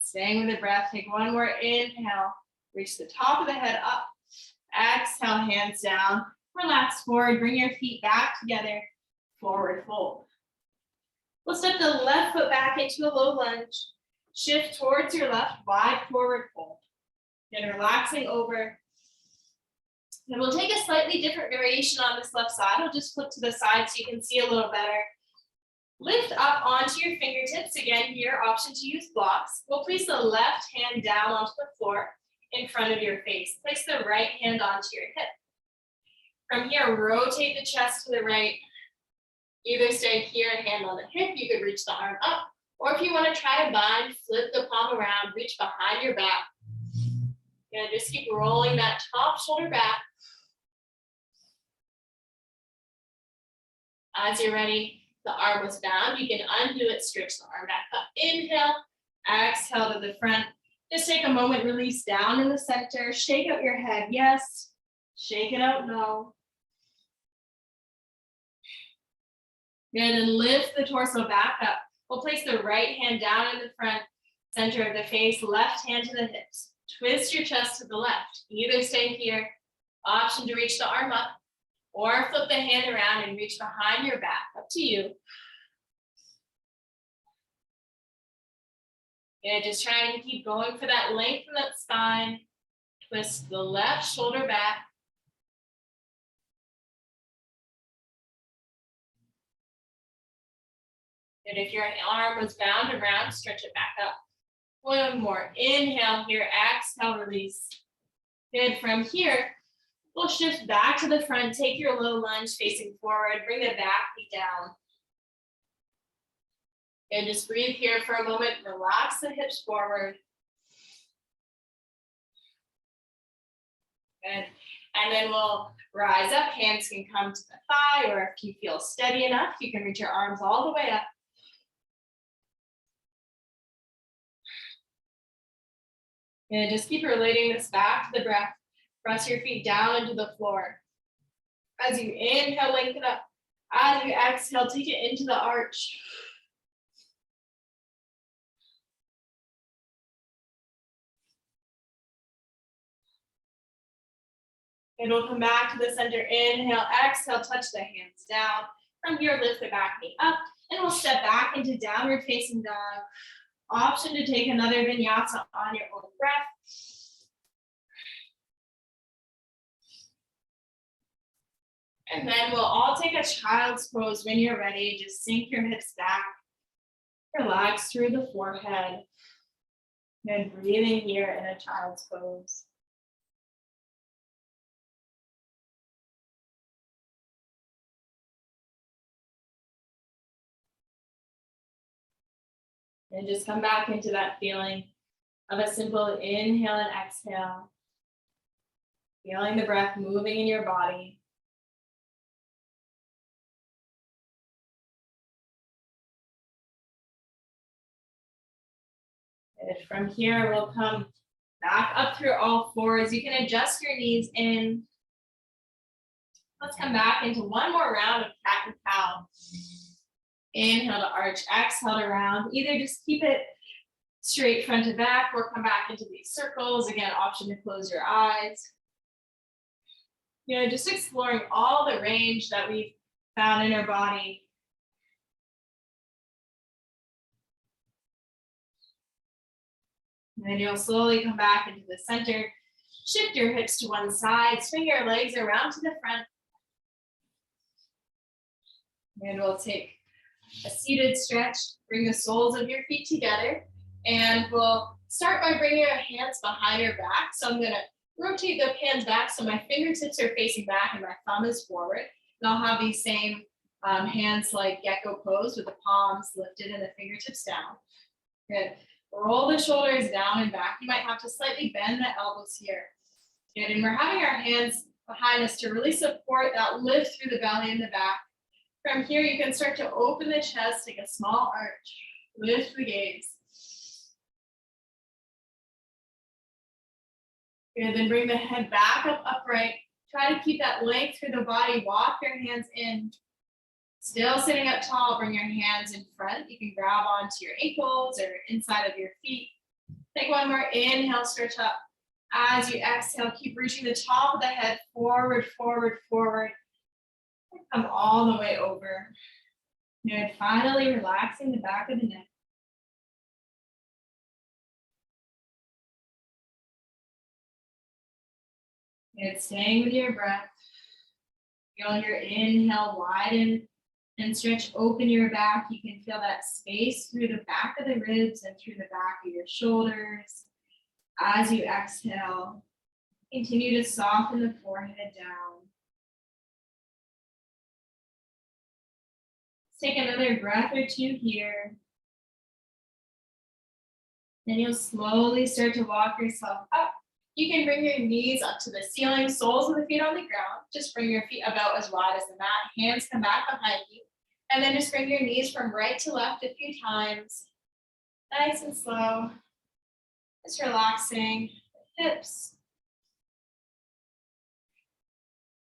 Speaker 4: Staying with the breath, take one more inhale, reach the top of the head up, exhale, hands down, relax forward, bring your feet back together, forward fold. We'll step the left foot back into a low lunge, shift towards your left, wide forward fold. Again, relaxing over. And we'll take a slightly different variation on this left side. I'll just flip to the side so you can see a little better. Lift up onto your fingertips. Again, here, option to use blocks. We'll place the left hand down onto the floor in front of your face. Place the right hand onto your hip. From here, rotate the chest to the right. Either stay here and hand on the hip. You could reach the arm up. Or if you want to try to bind, flip the palm around, reach behind your back. And just keep rolling that top shoulder back. As you're ready, the arm was bound. You can undo it, stretch the arm back up. Inhale, exhale to the front. Just take a moment, release down in the center. Shake out your head, yes. Shake it out, no. Good, and lift the torso back up. We'll place the right hand down in the front, center of the face, left hand to the hips. Twist your chest to the left. Either stay here, option to reach the arm up, or flip the hand around and reach behind your back, up to you. Good, just trying to keep going for that length in that spine. Twist the left shoulder back. And if your arm was bound around, stretch it back up. One more, inhale here, exhale, release. Good, from here, we'll shift back to the front, take your low lunge facing forward, bring the back knee down. And just breathe here for a moment, relax the hips forward. Good. And then we'll rise up, hands can come to the thigh, or if you feel steady enough, you can reach your arms all the way up. And just keep relating this back to the breath. Press your feet down into the floor. As you inhale, lengthen up. As you exhale, take it into the arch. And we'll come back to the center. Inhale, exhale, touch the hands down. From here, lift the back knee up. And we'll step back into downward facing dog. Option to take another vinyasa on your own breath. And then we'll all take a child's pose when you're ready. Just sink your hips back. Relax through the forehead. And breathing here in a child's pose. And just come back into that feeling of a simple inhale and exhale. Feeling the breath moving in your body. And from here, we'll come back up through all fours. You can adjust your knees in. Let's come back into one more round of cat and cow. Inhale to arch, exhale to round. Either just keep it straight front to back or come back into these circles. Again, option to close your eyes. Just exploring all the range that we've found in our body. And then you'll slowly come back into the center. Shift your hips to one side, swing your legs around to the front. And we'll take a seated stretch, bring the soles of your feet together, and we'll start by bringing your hands behind your back. So I'm gonna rotate the hands back so my fingertips are facing back and my thumb is forward. And I'll have these same hands like gecko pose with the palms lifted and the fingertips down. Good. Roll the shoulders down and back. You might have to slightly bend the elbows here. Good. And we're having our hands behind us to really support that lift through the belly and the back. From here, you can start to open the chest, take a small arch, lift the gaze. Good. Then bring the head back up upright. Try to keep that length through the body. Walk your hands in. Still sitting up tall, bring your hands in front. You can grab onto your ankles or inside of your feet. Take one more inhale, stretch up. As you exhale, keep reaching the top of the head, forward, forward, forward. Come all the way over. Good. Finally, relaxing the back of the neck. Good. Staying with your breath. Feel your inhale, widen and stretch, open your back. You can feel that space through the back of the ribs and through the back of your shoulders. As you exhale, continue to soften the forehead down. Take another breath or two here. Then you'll slowly start to walk yourself up. You can bring your knees up to the ceiling, soles of the feet on the ground. Just bring your feet about as wide as the mat. Hands come back behind you. And then just bring your knees from right to left a few times. Nice and slow. Just relaxing the hips.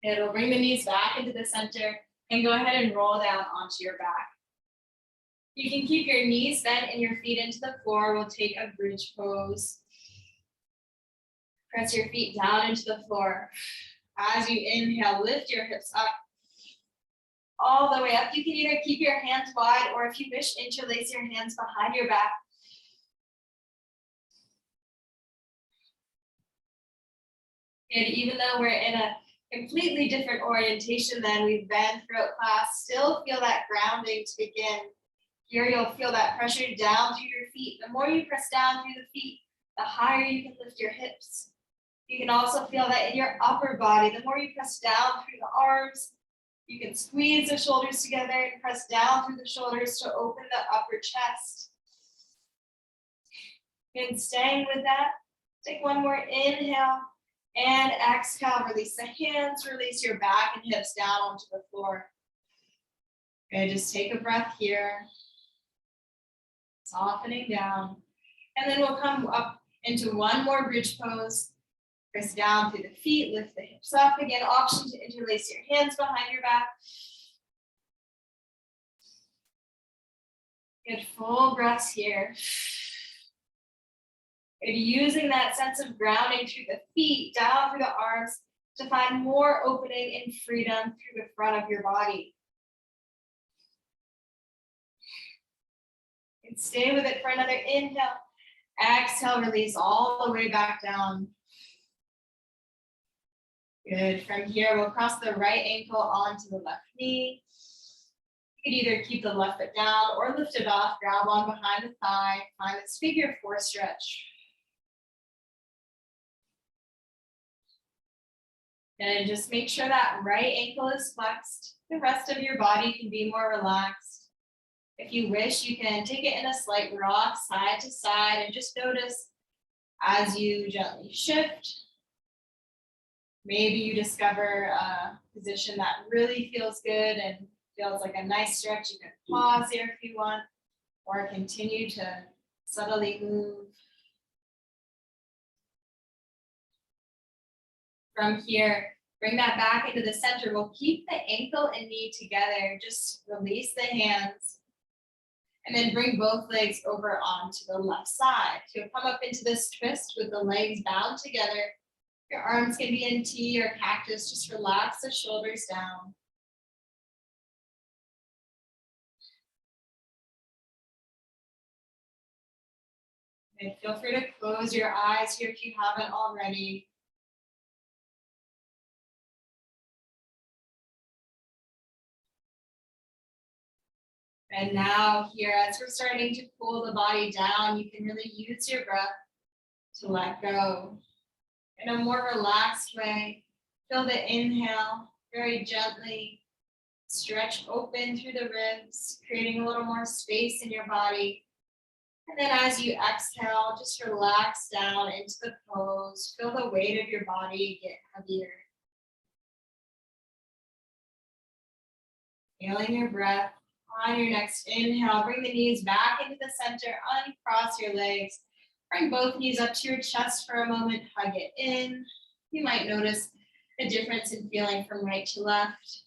Speaker 4: It'll bring the knees back into the center and go ahead and roll down onto your back. You can keep your knees bent and your feet into the floor. We'll take a bridge pose. Press your feet down into the floor. As you inhale, lift your hips up. All the way up. You can either keep your hands wide or if you wish, interlace your hands behind your back. And even though we're in a completely different orientation than we've been throughout class, still feel that grounding to begin. Here you'll feel that pressure down through your feet. The more you press down through the feet, the higher you can lift your hips. You can also feel that in your upper body. The more you press down through the arms, you can squeeze the shoulders together and press down through the shoulders to open the upper chest. And staying with that, take one more inhale and exhale. Release the hands, release your back and hips down onto the floor. Okay, just take a breath here. Softening down. And then we'll come up into one more bridge pose. Press down through the feet, lift the hips up. Again, option to interlace your hands behind your back. Good, full breaths here. Good, using that sense of grounding through the feet, down through the arms to find more opening and freedom through the front of your body. And stay with it for another inhale. Exhale, release all the way back down. Good. From here, we'll cross the right ankle onto the left knee. You could either keep the left foot down or lift it off, grab on behind the thigh, find this figure four stretch. And just make sure that right ankle is flexed. The rest of your body can be more relaxed. If you wish, you can take it in a slight rock side to side and just notice as you gently shift. Maybe you discover a position that really feels good and feels like a nice stretch. You can pause here if you want, or continue to subtly move. From here, bring that back into the center. We'll keep the ankle and knee together. Just release the hands. And then bring both legs over onto the left side. You'll come up into this twist with the legs bound together. Your arms can be in T or cactus. Just relax the shoulders down. And feel free to close your eyes here if you haven't already. And now here, as we're starting to cool the body down, you can really use your breath to let go. In a more relaxed way, feel the inhale very gently. Stretch open through the ribs, creating a little more space in your body. And then as you exhale, just relax down into the pose. Feel the weight of your body get heavier. Feeling your breath. On your next inhale, bring the knees back into the center, uncross your legs. Bring both knees up to your chest for a moment, hug it in. You might notice a difference in feeling from right to left.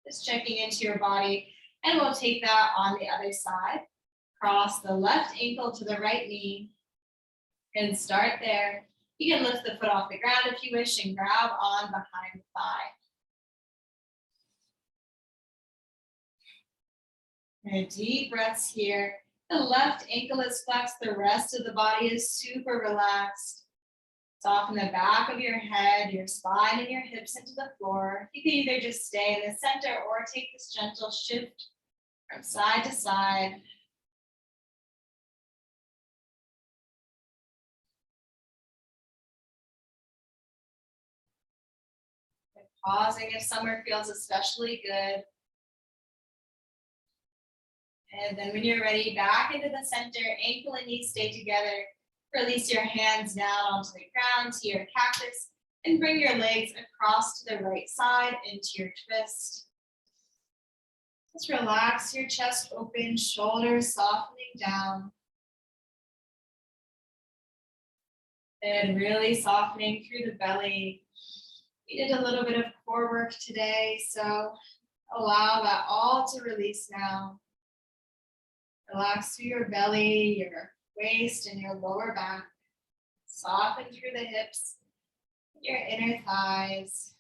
Speaker 4: Just checking into your body, and we'll take that on the other side. Cross the left ankle to the right knee and start there. You can lift the foot off the ground if you wish and grab on behind the thigh. And deep breaths here. The left ankle is flexed, the rest of the body is super relaxed. Soften the back of your head, your spine, and your hips into the floor. You can either just stay in the center or take this gentle shift from side to side. And pausing if somewhere feels especially good. And then when you're ready, back into the center, ankle and knee stay together. Release your hands down onto the ground to your cactus and bring your legs across to the right side into your twist. Just relax your chest open, shoulders softening down. And really softening through the belly. We did a little bit of core work today, so allow that all to release now. Relax through your belly, your waist, and your lower back. Soften through the hips, your inner thighs.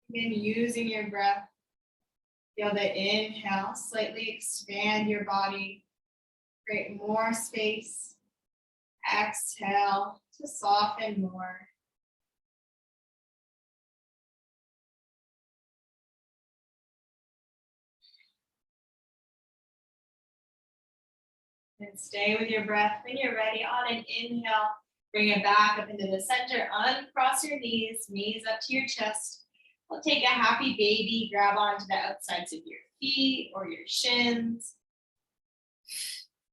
Speaker 4: Again, using your breath. Feel the inhale, slightly expand your body. Create more space. Exhale to soften more. And stay with your breath. When you're ready, on an inhale, bring it back up into the center. Uncross your knees, knees up to your chest. We'll take a happy baby, grab onto the outsides of your feet or your shins.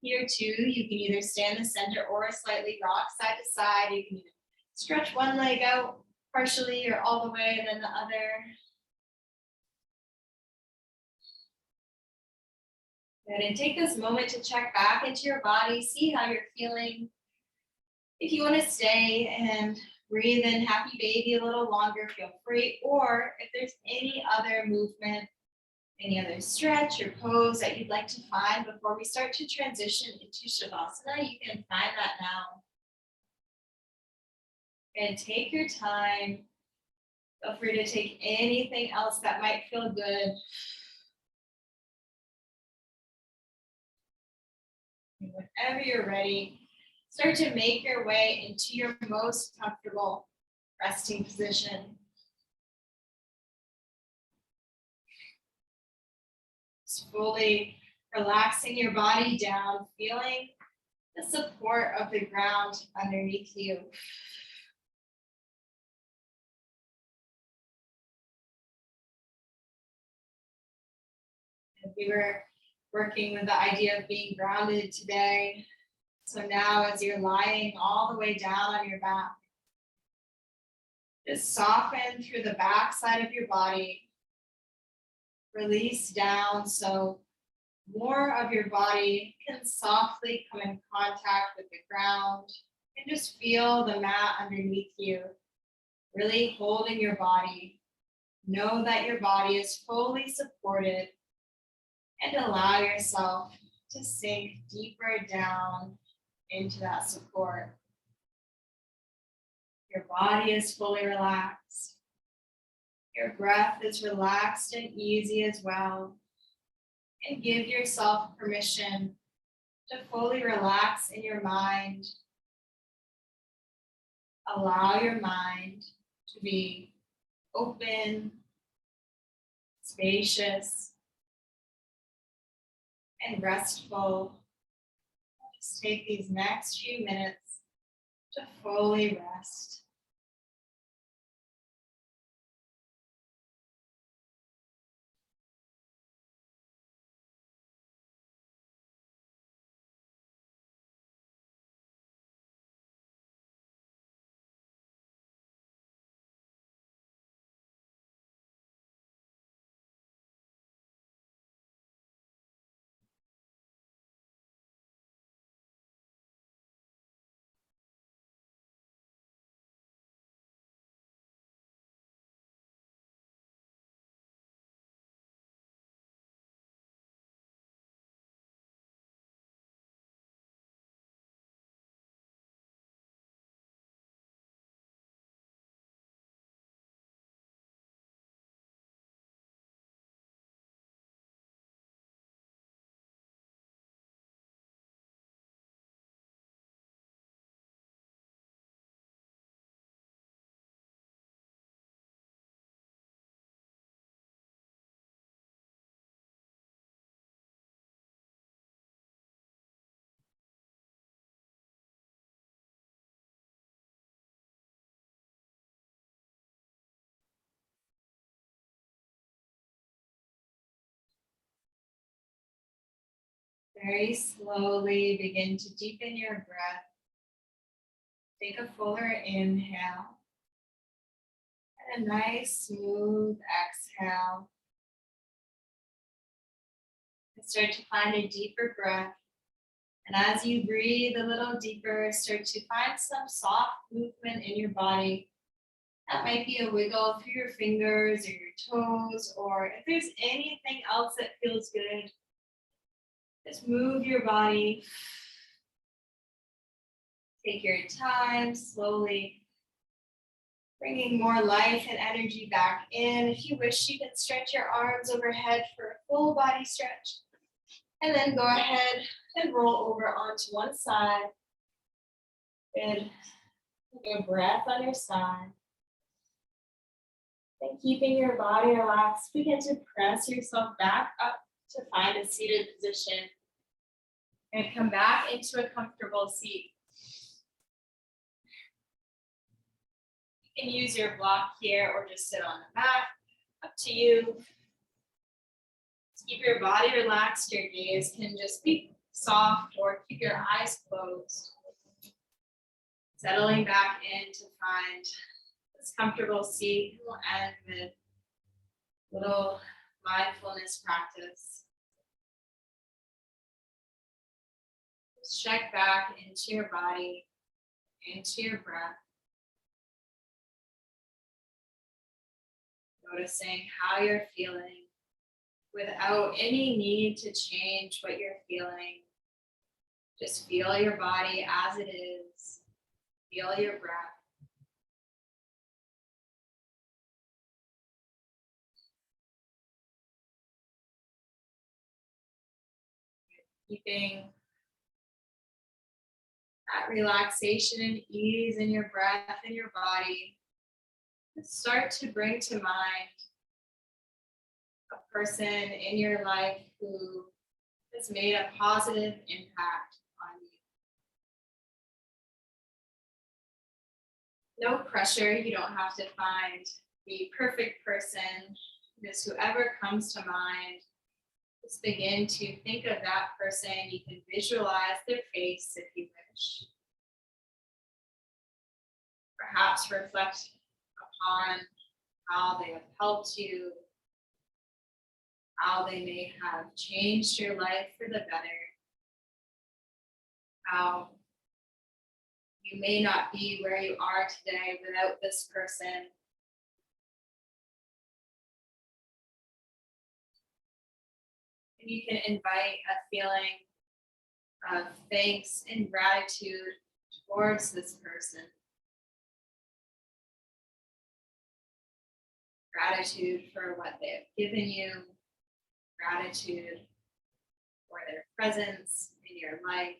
Speaker 4: Here too, you can either stay in the center or slightly rock side to side. You can either stretch one leg out partially or all the way and then the other. Good, and take this moment to check back into your body, see how you're feeling. If you want to stay and breathe in happy baby a little longer, feel free. Or if there's any other movement, any other stretch or pose that you'd like to find before we start to transition into Shavasana, you can find that now. And take your time. Feel free to take anything else that might feel good. And whenever you're ready, start to make your way into your most comfortable resting position. Just fully relaxing your body down, feeling the support of the ground underneath you. And we were working with the idea of being grounded today. So now as you're lying all the way down on your back, just soften through the back side of your body. Release down so more of your body can softly come in contact with the ground and just feel the mat underneath you, really holding your body. Know that your body is fully supported and allow yourself to sink deeper down into that support. Your body is fully relaxed. Your breath is relaxed and easy as well. And give yourself permission to fully relax in your mind. Allow your mind to be open, spacious, and restful. Just take these next few minutes to fully rest. Very slowly begin to deepen your breath. Take a fuller inhale and a nice smooth exhale. And start to find a deeper breath. And as you breathe a little deeper, start to find some soft movement in your body. That might be a wiggle through your fingers or your toes, or if there's anything else that feels good, just move your body. Take your time, slowly bringing more life and energy back in. If you wish, you can stretch your arms overhead for a full body stretch. And then go ahead and roll over onto one side. Good. Take a breath on your side. And keeping your body relaxed, begin to press yourself back up to find a seated position. And come back into a comfortable seat. You can use your block here or just sit on the mat, up to you. Keep your body relaxed, your gaze can just be soft or keep your eyes closed. Settling back in to find this comfortable seat. We'll end with a little mindfulness practice. Just check back into your body, into your breath. Noticing how you're feeling without any need to change what you're feeling. Just feel your body as it is. Feel your breath. Keeping that relaxation and ease in your breath and your body. Start to bring to mind a person in your life who has made a positive impact on you. No pressure, you don't have to find the perfect person. Just whoever comes to mind, just begin to think of that person. You can visualize their face if you wish. Perhaps reflect upon how they have helped you, how they may have changed your life for the better, how you may not be where you are today without this person. And you can invite a feeling of thanks and gratitude towards this person. Gratitude for what they have given you, gratitude for their presence in your life.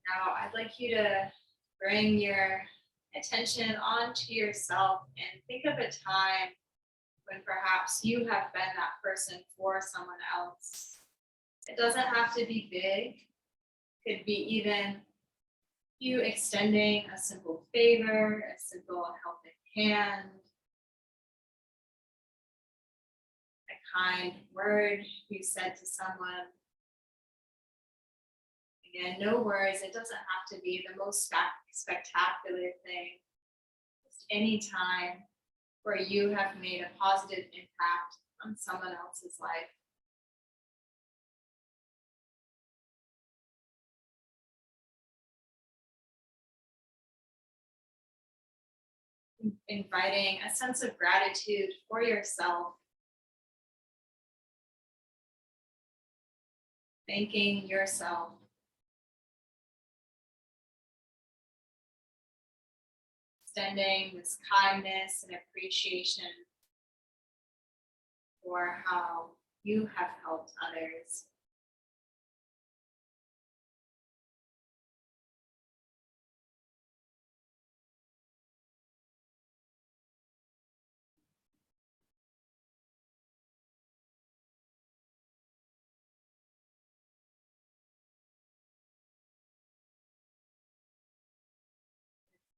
Speaker 4: Now, I'd like you to bring your attention onto yourself and think of a time when perhaps you have been that person for someone else. It doesn't have to be big. It could be even you extending a simple favor, a simple helping hand, a kind word you said to someone. Again, no words. It doesn't have to be the most spectacular thing. Just any time where you have made a positive impact on someone else's life. Inviting a sense of gratitude for yourself. Thanking yourself. Extending this kindness and appreciation for how you have helped others.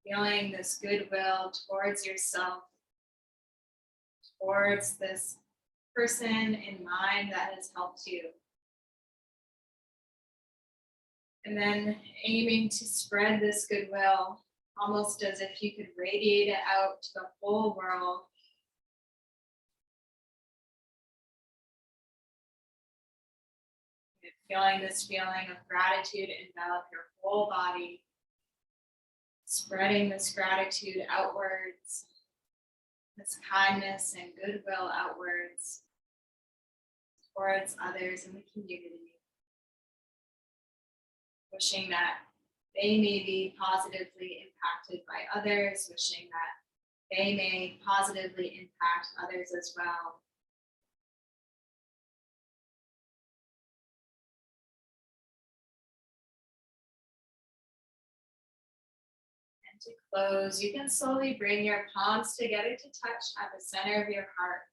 Speaker 4: Feeling this goodwill towards yourself, towards this person in mind that has helped you. And then aiming to spread this goodwill almost as if you could radiate it out to the whole world. Feeling this feeling of gratitude envelop your whole body, spreading this gratitude outwards, this kindness and goodwill outwards towards others in the community. Wishing that they may be positively impacted by others, wishing that they may positively impact others as well. And to close, you can slowly bring your palms together to touch at the center of your heart.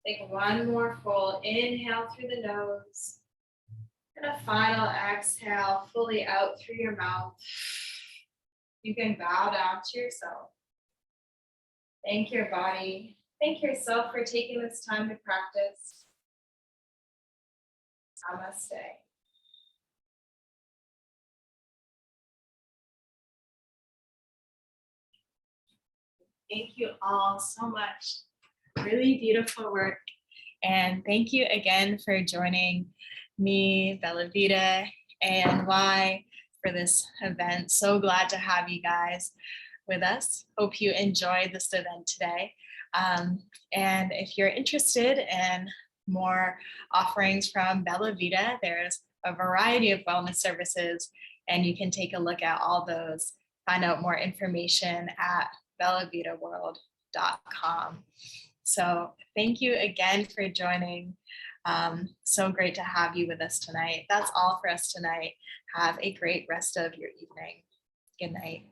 Speaker 4: Take one more full inhale through the nose. And a final exhale fully out through your mouth. You can bow down to yourself. Thank your body. Thank yourself for taking this time to practice. Namaste. Thank you all so much. Really beautiful work. And thank you again for joining me, BellaVita, ANY for this event. So glad to have you guys with us. Hope you enjoyed this event today. And if you're interested in more offerings from BellaVita, there's a variety of wellness services, and you can take a look at all those, find out more information at bellavitaworld.com. So thank you again for joining. So great to have you with us tonight. That's all for us tonight. Have a great rest of your evening. Good night.